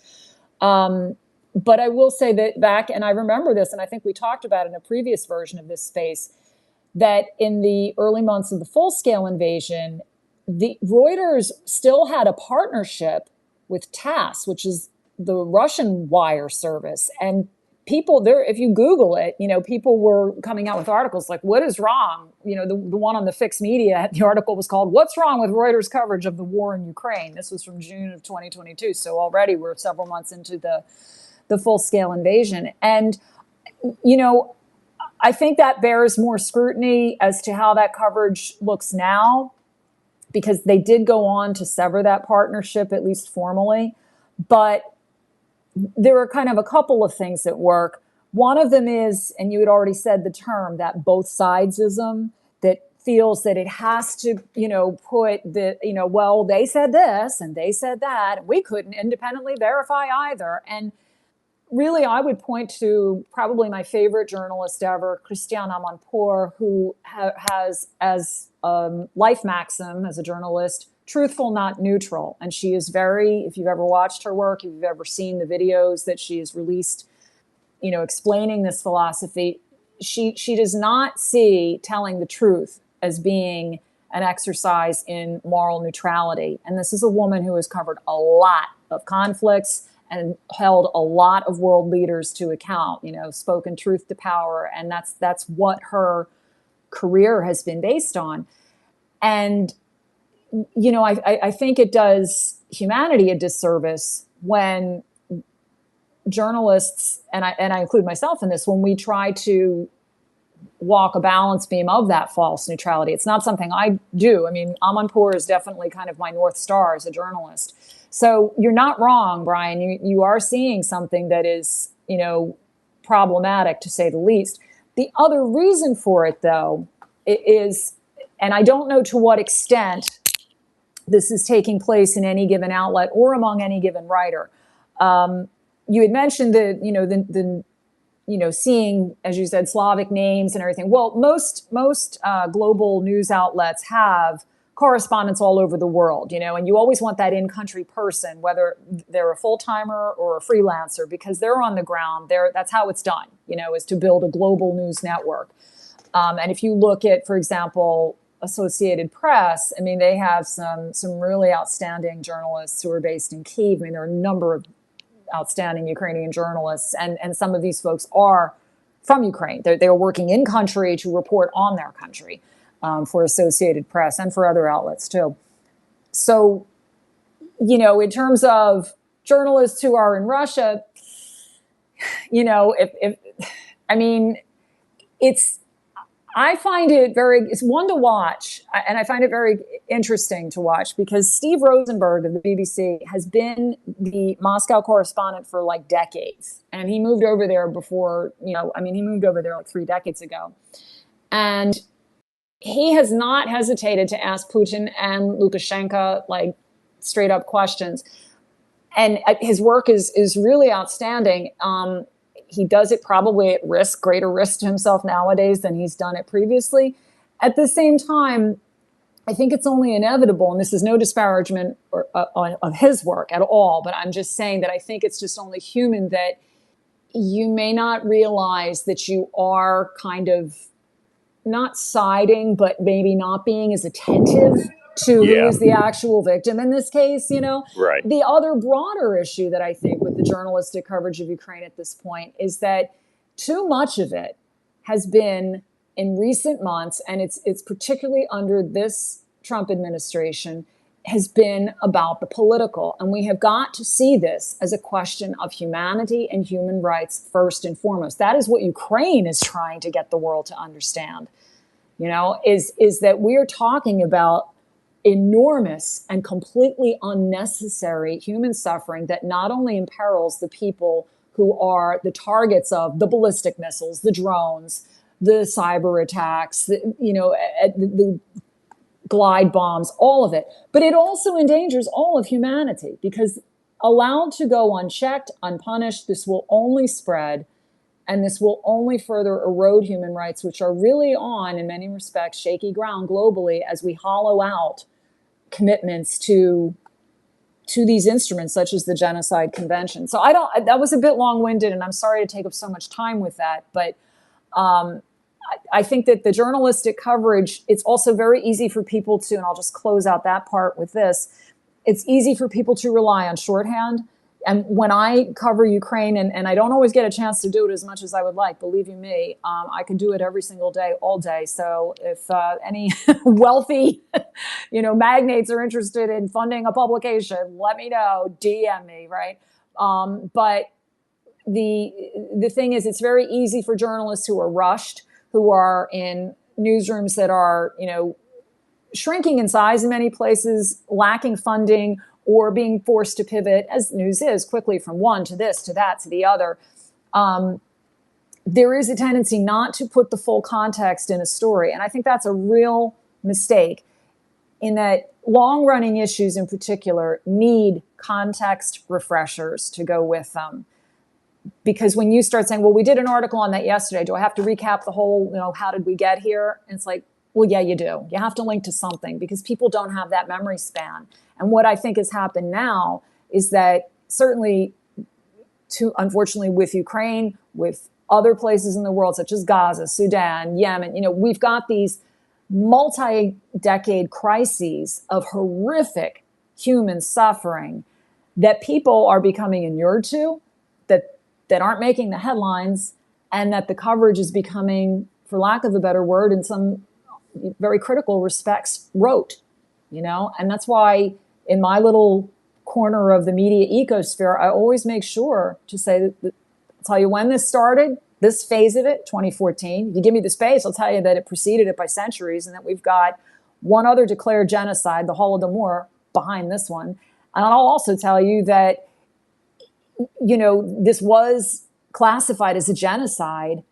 But I will say that back, and I remember this, and I think we talked about it in a previous version of this space, that in the early months of the full-scale invasion, the Reuters still had a partnership with TASS, which is the Russian wire service. And people there, if you Google it, people were coming out with articles like, what is wrong? The one on the Fixed Media, the article was called, What's Wrong with Reuters Coverage of the War in Ukraine? This was from June of 2022. So already we're several months into the full-scale invasion. And, I think that bears more scrutiny as to how that coverage looks now, because they did go on to sever that partnership, at least formally. But there are kind of a couple of things at work. One of them is, and you had already said the term, that both sidesism, that feels that it has to, put the, well, they said this and they said that. And we couldn't independently verify either. And really, I would point to probably my favorite journalist ever, Christiane Amanpour, who has as life maxim as a journalist, truthful, not neutral. And she is very, if you've ever watched her work, if you've ever seen the videos that she has released, explaining this philosophy, she does not see telling the truth as being an exercise in moral neutrality. And this is a woman who has covered a lot of conflicts and held a lot of world leaders to account, spoken truth to power. And that's what her career has been based on. And, I think it does humanity a disservice when journalists, and I include myself in this, when we try to walk a balance beam of that false neutrality. It's not something I do. I mean, Amanpour is definitely kind of my North Star as a journalist. So you're not wrong, Brian. You are seeing something that is, problematic, to say the least. The other reason for it, though, is, and I don't know to what extent this is taking place in any given outlet or among any given writer. You had mentioned the seeing, as you said, Slavic names and everything. Well, most global news outlets have correspondents all over the world, and you always want that in-country person, whether they're a full-timer or a freelancer, because they're on the ground. That's how it's done, is to build a global news network. And if you look at, for example, Associated Press, I mean, they have some really outstanding journalists who are based in Kyiv. I mean, there are a number of outstanding Ukrainian journalists, and some of these folks are from Ukraine. They're working in country to report on their country. For Associated Press and for other outlets too. So, in terms of journalists who are in Russia, I find it's one to watch, and I find it very interesting to watch, because Steve Rosenberg of the BBC has been the Moscow correspondent for like decades. And he moved over there before, he moved over there like 3 decades ago. And he has not hesitated to ask Putin and Lukashenko like straight up questions. And his work is really outstanding. He does it probably at risk, greater risk to himself nowadays than he's done it previously. At the same time, I think it's only inevitable, and this is no disparagement of his work at all, but I'm just saying that I think it's just only human that you may not realize that you are kind of not siding, but maybe not being as attentive to who is the actual victim in this case, Right. The other broader issue that I think with the journalistic coverage of Ukraine at this point is that too much of it has been in recent months, and it's particularly under this Trump administration, has been about the political. And we have got to see this as a question of humanity and human rights first and foremost. That is what Ukraine is trying to get the world to understand, is that we're talking about enormous and completely unnecessary human suffering that not only imperils the people who are the targets of the ballistic missiles, the drones, the cyber attacks, the glide bombs, all of it. But it also endangers all of humanity, because allowed to go unchecked, unpunished, this will only spread, and this will only further erode human rights, which are really on, in many respects, shaky ground globally as we hollow out commitments to these instruments, such as the Genocide Convention. So that was a bit long-winded, and I'm sorry to take up so much time with that, but I think that the journalistic coverage, it's also very easy for people to, and I'll just close out that part with this, it's easy for people to rely on shorthand. And when I cover Ukraine, and I don't always get a chance to do it as much as I would like, believe you me, I can do it every single day, all day. So if any wealthy, magnates are interested in funding a publication, let me know, DM me, right? But the thing is, it's very easy for journalists who are rushed, who are in newsrooms that are, shrinking in size in many places, lacking funding, or being forced to pivot, as news is, quickly from one to this, to that, to the other. There is a tendency not to put the full context in a story. And I think that's a real mistake, in that long-running issues in particular need context refreshers to go with them. Because when you start saying, well, we did an article on that yesterday, do I have to recap the whole, how did we get here? And it's like, well, yeah, you do. You have to link to something, because people don't have that memory span. And what I think has happened now is that certainly, unfortunately, with Ukraine, with other places in the world, such as Gaza, Sudan, Yemen, we've got these multi-decade crises of horrific human suffering that people are becoming inured to, that aren't making the headlines, and that the coverage is becoming, for lack of a better word, in some very critical respects, rote, and that's why in my little corner of the media ecosphere, I always make sure to say that, I'll tell you when this started, this phase of it, 2014. If you give me the space, I'll tell you that it preceded it by centuries, and that we've got one other declared genocide, the Holodomor, behind this one. And I'll also tell you that, this was classified as a genocide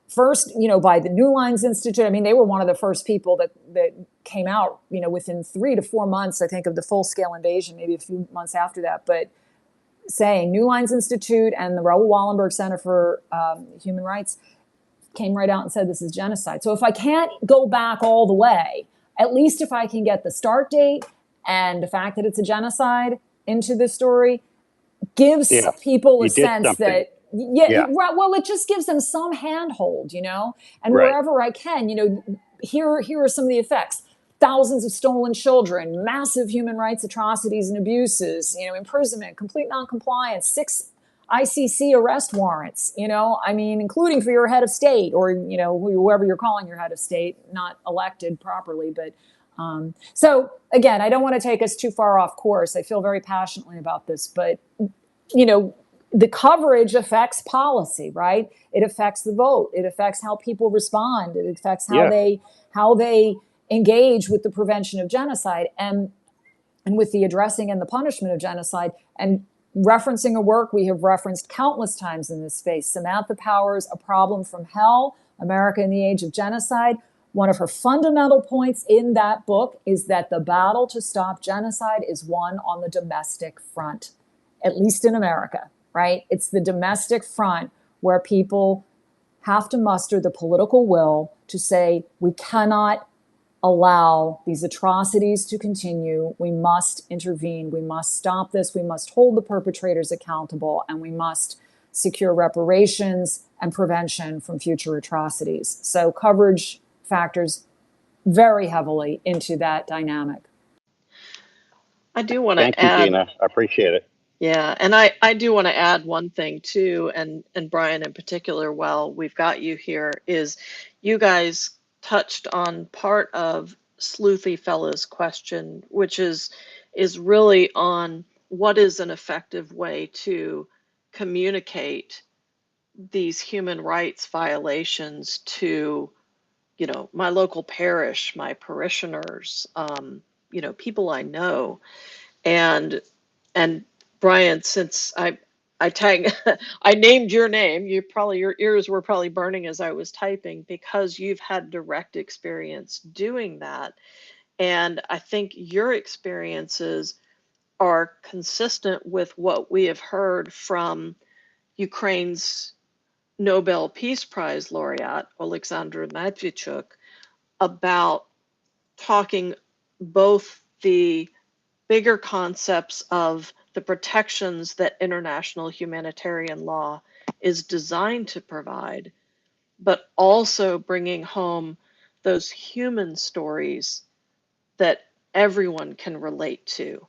first, by the New Lines Institute. I mean, they were one of the first people that came out, within 3 to 4 months, I think, of the full-scale invasion, maybe a few months after that, but saying New Lines Institute and the Raoul Wallenberg Center for Human Rights came right out and said this is genocide. So if I can't go back all the way, at least if I can get the start date and the fact that it's a genocide into the story, gives people a sense that, well, it just gives them some handhold, and wherever I can, here are some of the effects. Thousands of stolen children, massive human rights atrocities and abuses, imprisonment, complete noncompliance, 6 ICC arrest warrants, including for your head of state or, whoever you're calling your head of state, not elected properly. But so again, I don't want to take us too far off course. I feel very passionately about this, but, the coverage affects policy, right? It affects the vote. It affects how people respond. It affects how they engage with the prevention of genocide and with the addressing and the punishment of genocide. And referencing a work we have referenced countless times in this space, Samantha Power's A Problem from Hell, America in the Age of Genocide. One of her fundamental points in that book is that the battle to stop genocide is won on the domestic front, at least in America, right? It's the domestic front where people have to muster the political will to say, we cannot allow these atrocities to continue. We must intervene. We must stop this. We must hold the perpetrators accountable, and we must secure reparations and prevention from future atrocities. So coverage factors very heavily into that dynamic. I do want to add. Thank you, Gina. I appreciate it. Yeah, and I do want to add one thing too, and Brian in particular, while we've got you here, is you guys touched on part of Sleuthy Fella's question, which is really on what is an effective way to communicate these human rights violations to, my local parish, my parishioners, people I know, and Brian, since I I named your name, your ears were probably burning as I was typing because you've had direct experience doing that. And I think your experiences are consistent with what we have heard from Ukraine's Nobel Peace Prize laureate, Alexander Matvichuk, about talking both the bigger concepts of the protections that international humanitarian law is designed to provide, but also bringing home those human stories that everyone can relate to,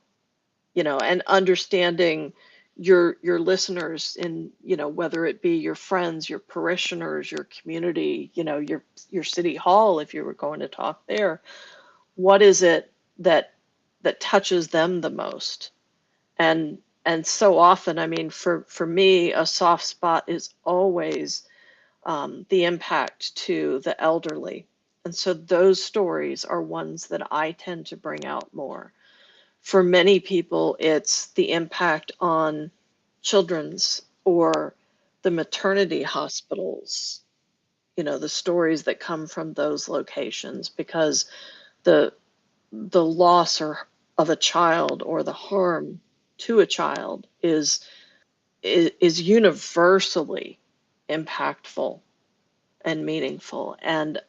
and understanding your listeners in, whether it be your friends, your parishioners, your community, your city hall, if you were going to talk there, what is it that touches them the most? And so often, I mean, for me, a soft spot is always the impact to the elderly. And so those stories are ones that I tend to bring out more. For many people, it's the impact on children's or the maternity hospitals, the stories that come from those locations, because the loss of a child or the harm to a child is universally impactful and meaningful. And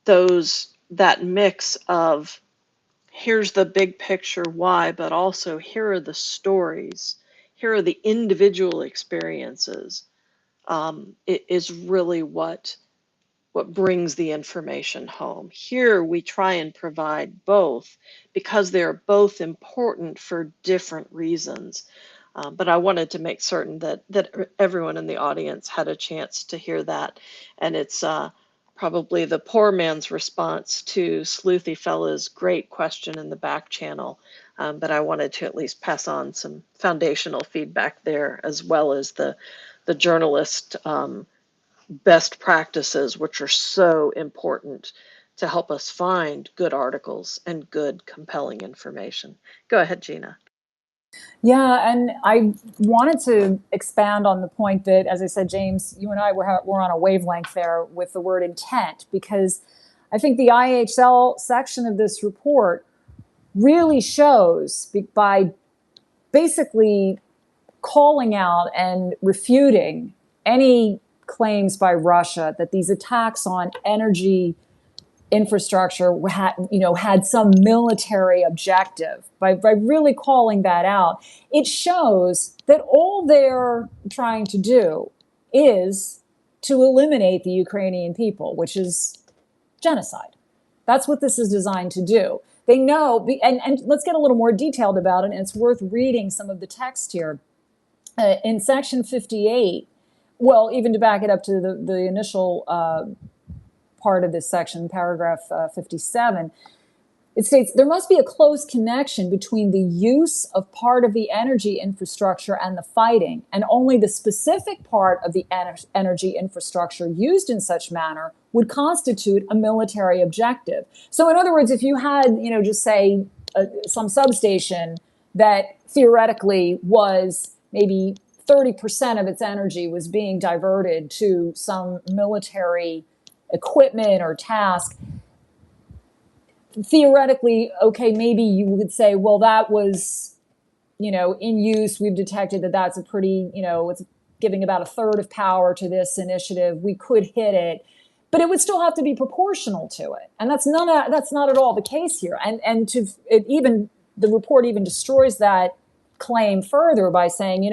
that mix of here's the big picture why, but also here are the stories, here are the individual experiences, it is really what brings the information home. Here we try and provide both because they're both important for different reasons. But I wanted to make certain that everyone in the audience had a chance to hear that. And it's probably the poor man's response to Sleuthy Fella's great question in the back channel. But I wanted to at least pass on some foundational feedback there, as well as the journalist best practices, which are so important to help us find good articles and good, compelling information. Go ahead, Gina. Yeah, and I wanted to expand on the point that, as I said, James, you and I were on a wavelength there with the word intent, because I think the IHL section of this report really shows by basically calling out and refuting any claims by Russia that these attacks on energy infrastructure had some military objective. By really calling that out, it shows that all they're trying to do is to eliminate the Ukrainian people, which is genocide. That's what this is designed to do. They know, and let's get a little more detailed about it, and it's worth reading some of the text here. In section 58, well, even to back it up to the initial part of this section, paragraph 57, it states there must be a close connection between the use of part of the energy infrastructure and the fighting, and only the specific part of the energy infrastructure used in such manner would constitute a military objective. So in other words, if you had, just say some substation that theoretically was maybe 30% of its energy was being diverted to some military equipment or task, theoretically, okay, maybe you would say, well, that was, in use. We've detected that that's a pretty, it's giving about a third of power to this initiative. We could hit it, but it would still have to be proportional to it. And that's not at all the case here. And the report even destroys that claim further by saying,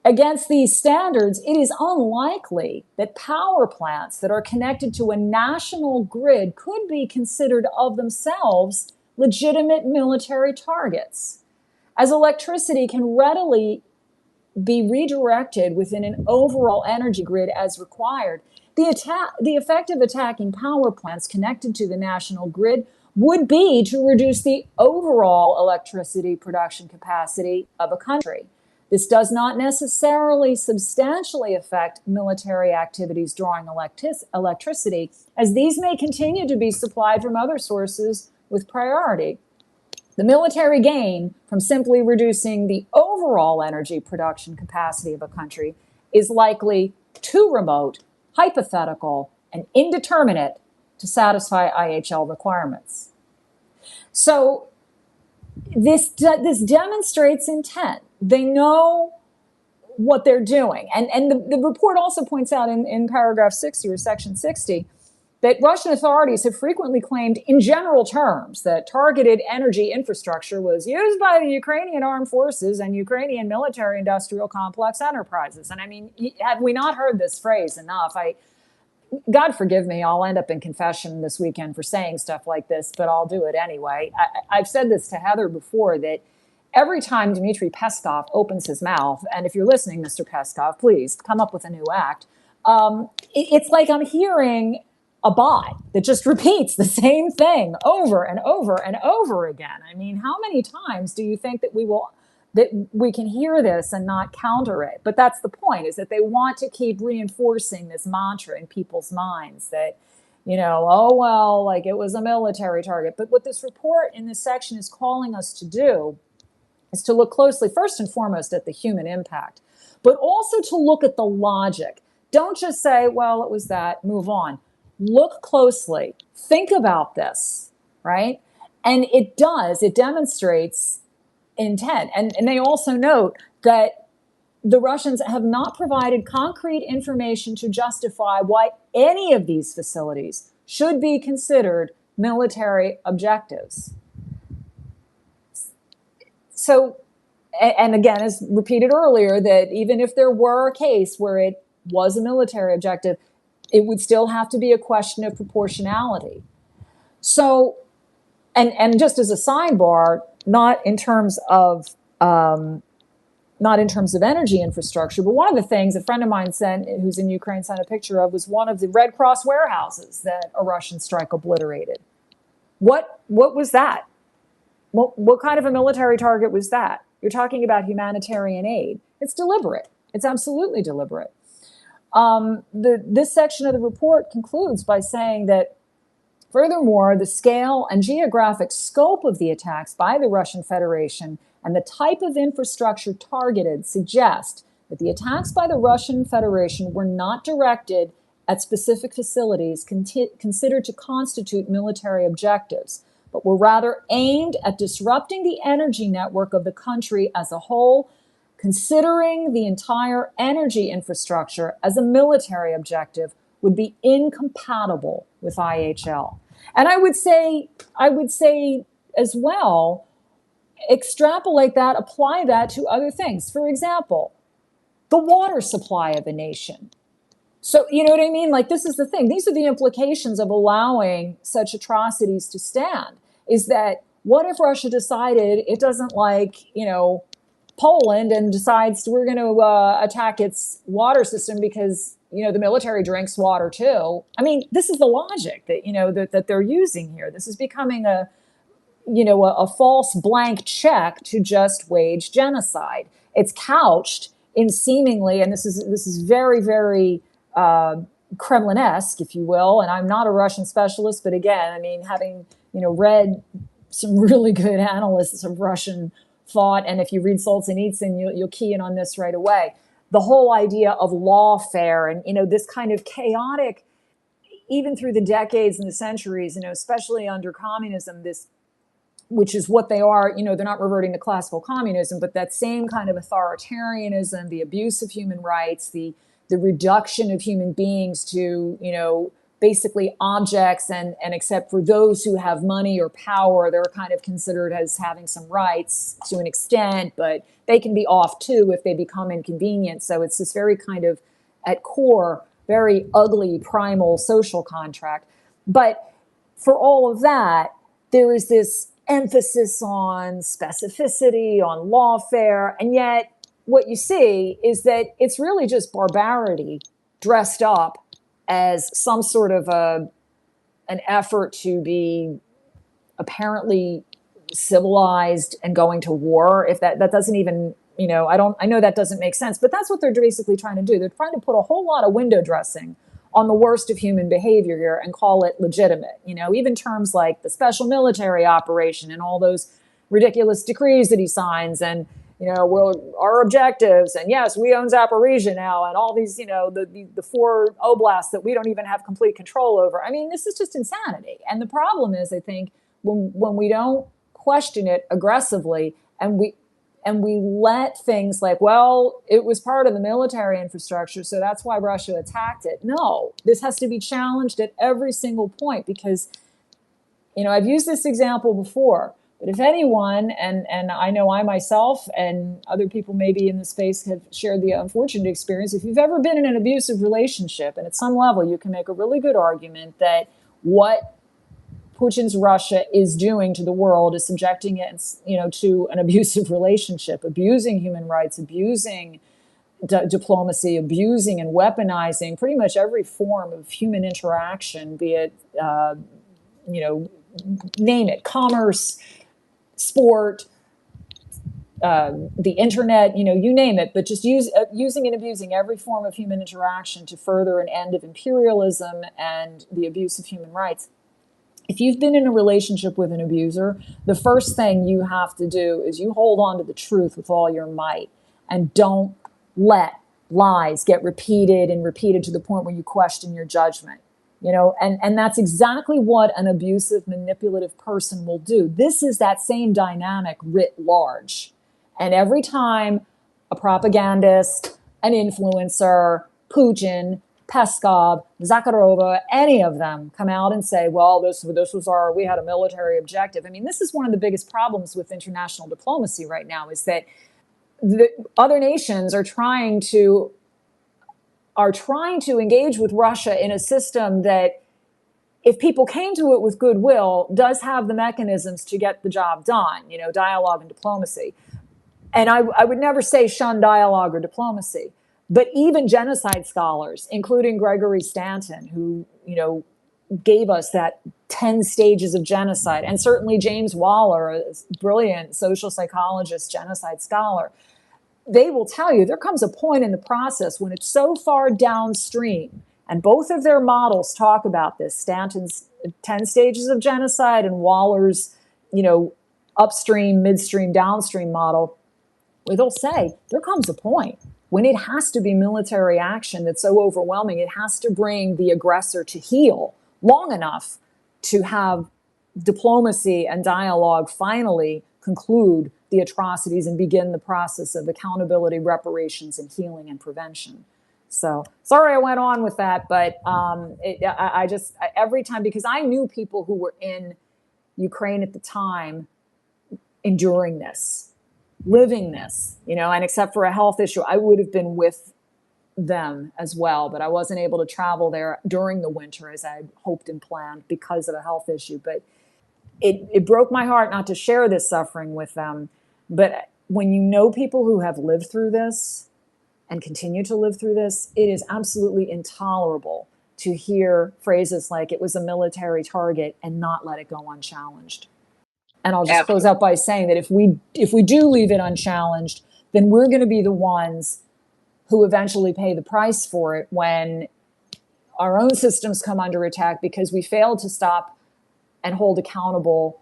against these standards, it is unlikely that power plants that are connected to a national grid could be considered of themselves legitimate military targets, as electricity can readily be redirected within an overall energy grid as required. The effect of attacking power plants connected to the national grid would be to reduce the overall electricity production capacity of a country. This does not necessarily substantially affect military activities drawing electricity, as these may continue to be supplied from other sources with priority. The military gain from simply reducing the overall energy production capacity of a country is likely too remote, hypothetical, and indeterminate to satisfy IHL requirements. So this demonstrates intent. They know what they're doing. And the report also points out in paragraph 60 or section 60 that Russian authorities have frequently claimed in general terms that targeted energy infrastructure was used by the Ukrainian armed forces and Ukrainian military industrial complex enterprises. And I mean, have we not heard this phrase enough? God forgive me, I'll end up in confession this weekend for saying stuff like this, but I'll do it anyway. I've said this to Heather before, that every time Dmitry Peskov opens his mouth, and if you're listening, Mr. Peskov, please come up with a new act, it's like I'm hearing a bot that just repeats the same thing over and over and over again. I mean, how many times do you think that we can hear this and not counter it? But that's the point, is that they want to keep reinforcing this mantra in people's minds that, oh, well, like it was a military target. But what this report in this section is calling us to do is to look closely, first and foremost, at the human impact, but also to look at the logic. Don't just say, well, it was that, move on. Look closely. Think about this, right? And it demonstrates intent. And they also note that the Russians have not provided concrete information to justify why any of these facilities should be considered military objectives. So, and again, as repeated earlier, that even if there were a case where it was a military objective, it would still have to be a question of proportionality. So, and just as a sidebar, not in terms of energy infrastructure, but one of the things a friend of mine who's in Ukraine sent a picture of was one of the Red Cross warehouses that a Russian strike obliterated. What was that? What kind of a military target was that? You're talking about humanitarian aid. It's deliberate. It's absolutely deliberate. This section of the report concludes by saying that, furthermore, the scale and geographic scope of the attacks by the Russian Federation and the type of infrastructure targeted suggest that the attacks by the Russian Federation were not directed at specific facilities considered to constitute military objectives, but were rather aimed at disrupting the energy network of the country as a whole, considering the entire energy infrastructure as a military objective would be incompatible with IHL. And I would say as well, extrapolate that, apply that to other things. For example, the water supply of a nation. So, you know what I mean? Like, this is the thing. These are the implications of allowing such atrocities to stand, is that what if Russia decided it doesn't like, Poland, and decides we're going to attack its water system because, the military drinks water too? I mean, this is the logic that they're using here. This is becoming a false blank check to just wage genocide. It's couched in seemingly, and this is very, very Kremlin-esque, if you will. And I'm not a Russian specialist, but again, I mean, having read some really good analysts of Russian thought, and if you read Solzhenitsyn, you'll key in on this right away. The whole idea of lawfare and this kind of chaotic, even through the decades and the centuries, especially under communism, this, which is what they are, they're not reverting to classical communism, but that same kind of authoritarianism, the abuse of human rights, the reduction of human beings to, basically objects, and except for those who have money or power, they're kind of considered as having some rights to an extent, but they can be off too if they become inconvenient. So it's this very kind of, at core, very ugly primal social contract. But for all of that, there is this emphasis on specificity, on lawfare, and yet what you see is that it's really just barbarity dressed up as some sort of an effort to be apparently civilized and going to war. If that doesn't even, I know that doesn't make sense, but that's what they're basically trying to do. They're trying to put a whole lot of window dressing on the worst of human behavior here and call it legitimate. Even terms like the special military operation and all those ridiculous decrees that he signs, and our objectives, and yes, we own Zaporizhia now, and all these, the 4 oblasts that we don't even have complete control over. I mean, this is just insanity. And the problem is, I think, when we don't question it aggressively, and we let things like, well, it was part of the military infrastructure, so that's why Russia attacked it. No, this has to be challenged at every single point, because, I've used this example before, but if anyone, and I know I myself and other people maybe in the space have shared the unfortunate experience, if you've ever been in an abusive relationship, and at some level you can make a really good argument that what Putin's Russia is doing to the world is subjecting it, to an abusive relationship, abusing human rights, abusing diplomacy, abusing and weaponizing pretty much every form of human interaction, be it, name it, commerce, sport, the internet, you name it, but just using and abusing every form of human interaction to further an end of imperialism and the abuse of human rights. If you've been in a relationship with an abuser, the first thing you have to do is you hold on to the truth with all your might, and don't let lies get repeated and repeated to the point where you question your judgment. And that's exactly what an abusive, manipulative person will do. This is that same dynamic writ large. And every time a propagandist, an influencer, Putin, Peskov, Zakharova, any of them come out and say, well, this was we had a military objective. I mean, this is one of the biggest problems with international diplomacy right now, is that the other nations are trying to engage with Russia in a system that, if people came to it with goodwill, does have the mechanisms to get the job done, dialogue and diplomacy. And I would never say shun dialogue or diplomacy, but even genocide scholars, including Gregory Stanton, who, gave us that 10 stages of genocide, and certainly James Waller, a brilliant social psychologist, genocide scholar, they will tell you there comes a point in the process when it's so far downstream, and both of their models talk about this, Stanton's 10 stages of genocide and Waller's, upstream, midstream, downstream model, where they'll say there comes a point when it has to be military action that's so overwhelming, it has to bring the aggressor to heel long enough to have diplomacy and dialogue finally conclude the atrocities and begin the process of accountability, reparations, and healing and prevention. So sorry I went on with that, but every time, because I knew people who were in Ukraine at the time enduring this, living this, and except for a health issue, I would have been with them as well, but I wasn't able to travel there during the winter as I hoped and planned because of a health issue. But it broke my heart not to share this suffering with them. But when you know people who have lived through this and continue to live through this, it is absolutely intolerable to hear phrases like it was a military target and not let it go unchallenged. And I'll just close out by saying that if we do leave it unchallenged, then we're going to be the ones who eventually pay the price for it when our own systems come under attack because we failed to stop and hold accountable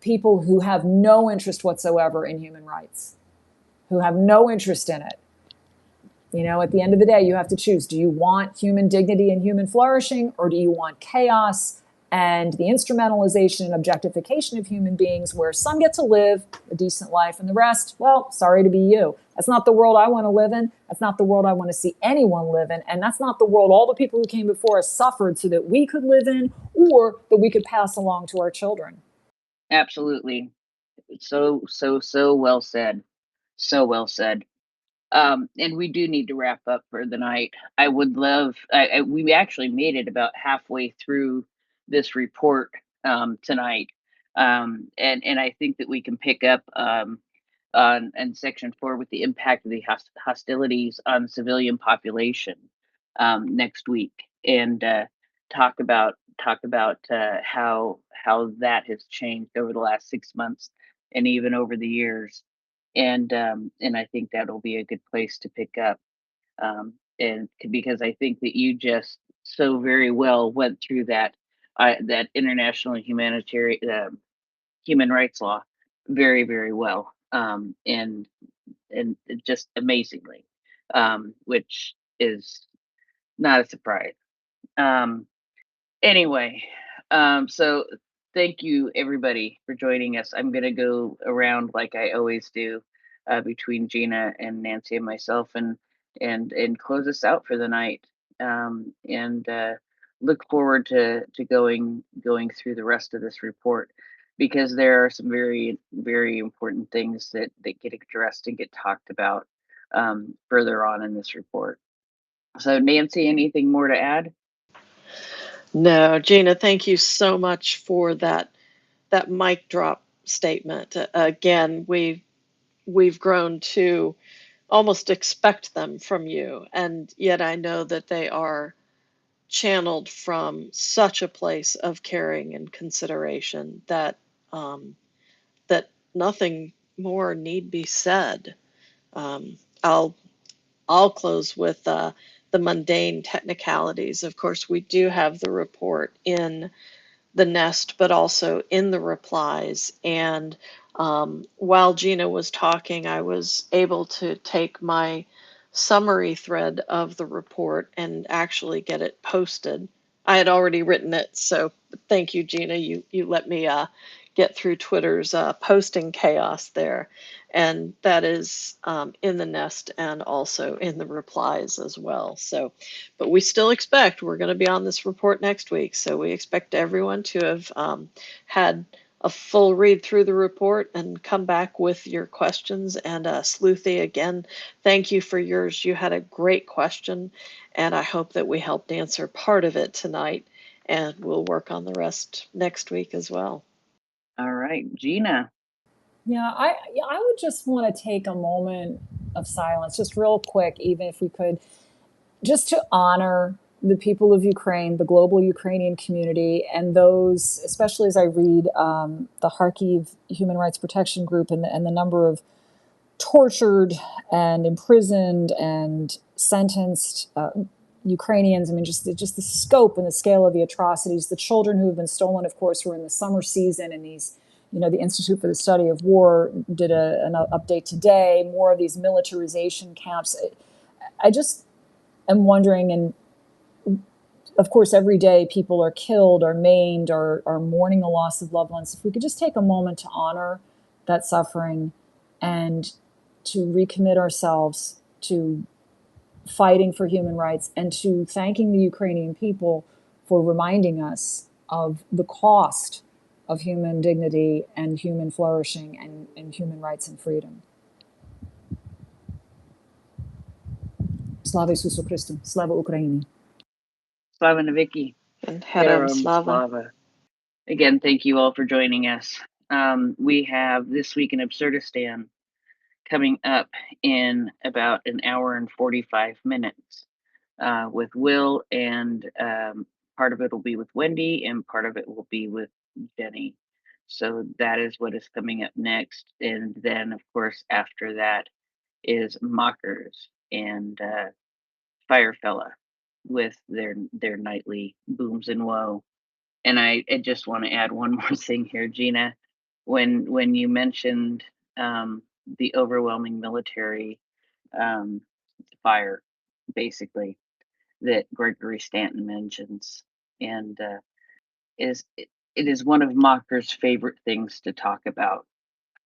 people who have no interest whatsoever in human rights, who have no interest in it. At the end of the day, you have to choose. Do you want human dignity and human flourishing, or do you want chaos and the instrumentalization and objectification of human beings where some get to live a decent life and the rest, well, sorry to be you. That's not the world I want to live in. That's not the world I want to see anyone live in. And that's not the world all the people who came before us suffered so that we could live in or that we could pass along to our children. Absolutely. So well said. So well said. And we do need to wrap up for the night. I would love, we actually made it about halfway through this report tonight. And I think that we can pick up on section 4 with the impact of the hostilities on civilian population next week, and talk about how that has changed over the last 6 months and even over the years. And I think that'll be a good place to pick up, and because I think that you just so very well went through that international humanitarian human rights law very, very well, and just amazingly, which is not a surprise. Anyway, so thank you everybody for joining us. I'm gonna go around like I always do, between Gina and Nancy and myself, and close us out for the night. And look forward to going through the rest of this report, because there are some very, very important things that get addressed and get talked about further on in this report. So Nancy, anything more to add? No, Gina, thank you so much for that mic drop statement. Again, we've grown to almost expect them from you, and yet I know that they are channeled from such a place of caring and consideration that that nothing more need be said. I'll close with the mundane technicalities. Of course, we do have the report in the nest, but also in the replies. And while Gina was talking, I was able to take my summary thread of the report and actually get it posted. I had already written it, so thank you, Gina. You let me get through Twitter's posting chaos there, and that is in the nest and also in the replies as well. So, but we still expect we're going to be on this report next week, so we expect everyone to have had a full read through the report and come back with your questions. And Sleuthy, again, thank you for yours. You had a great question, and I hope that we helped answer part of it tonight, and we'll work on the rest next week as well. All right, Gina. Yeah, I would just want to take a moment of silence, just real quick, even if we could, just to honor the people of Ukraine, the global Ukrainian community, and those, especially as I read the Kharkiv Human Rights Protection Group and the number of tortured and imprisoned and sentenced Ukrainians. I mean, just the scope and the scale of the atrocities. The children who have been stolen, of course, were in the summer season, and these, the Institute for the Study of War did an update today. More of these militarization camps. I just am wondering, and of course, every day people are killed or maimed or are mourning the loss of loved ones. If we could just take a moment to honor that suffering and to recommit ourselves to fighting for human rights, and to thanking the Ukrainian people for reminding us of the cost of human dignity and human flourishing and human rights and freedom. Slava Isusu Christu, Slava Ukraini. Slava Naviki. And Heram Slava. Slava. Again, thank you all for joining us. We have This Week in Absurdistan coming up in about an hour and 45 minutes with Will, and part of it will be with Wendy, and part of it will be with Jenny. So that is what is coming up next. And then, of course, after that is Mockers and Firefella with their nightly booms and woe. And I just want to add one more thing here, Gina. When you mentioned the overwhelming military fire, basically, that Gregory Stanton mentions, and it is one of Mocker's favorite things to talk about.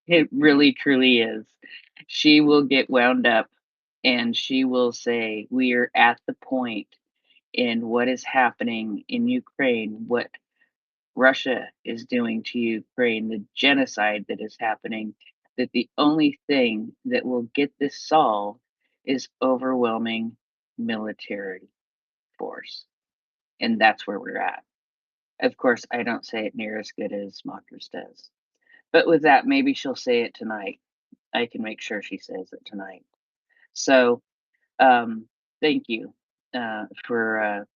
It really, truly is. She will get wound up and she will say, we are at the point in what is happening in Ukraine, what Russia is doing to Ukraine, the genocide that is happening, that the only thing that will get this solved is overwhelming military force. And that's where we're at. Of course, I don't say it near as good as Mockers does. But with that, maybe she'll say it tonight. I can make sure she says it tonight. So thank you for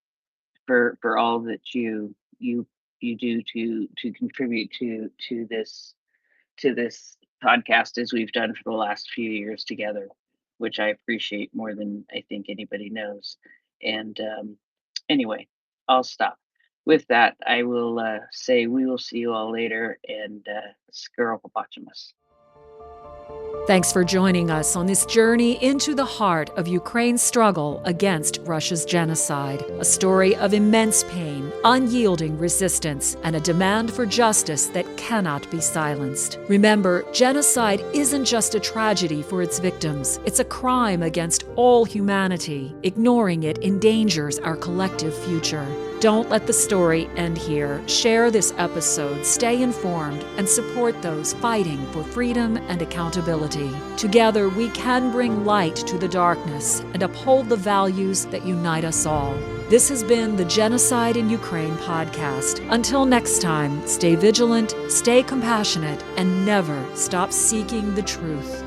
all that you do to contribute to this podcast, as we've done for the last few years together, which I appreciate more than I think anybody knows. And anyway, I'll stop. With that, I will say we will see you all later, and Skirl Popochamus. Thanks for joining us on this journey into the heart of Ukraine's struggle against Russia's genocide, a story of immense pain, unyielding resistance, and a demand for justice that cannot be silenced. Remember, genocide isn't just a tragedy for its victims, it's a crime against all humanity. Ignoring it endangers our collective future. Don't let the story end here. Share this episode, stay informed, and support those fighting for freedom and accountability. Together, we can bring light to the darkness and uphold the values that unite us all. This has been the Genocide in Ukraine podcast. Until next time, stay vigilant, stay compassionate, and never stop seeking the truth.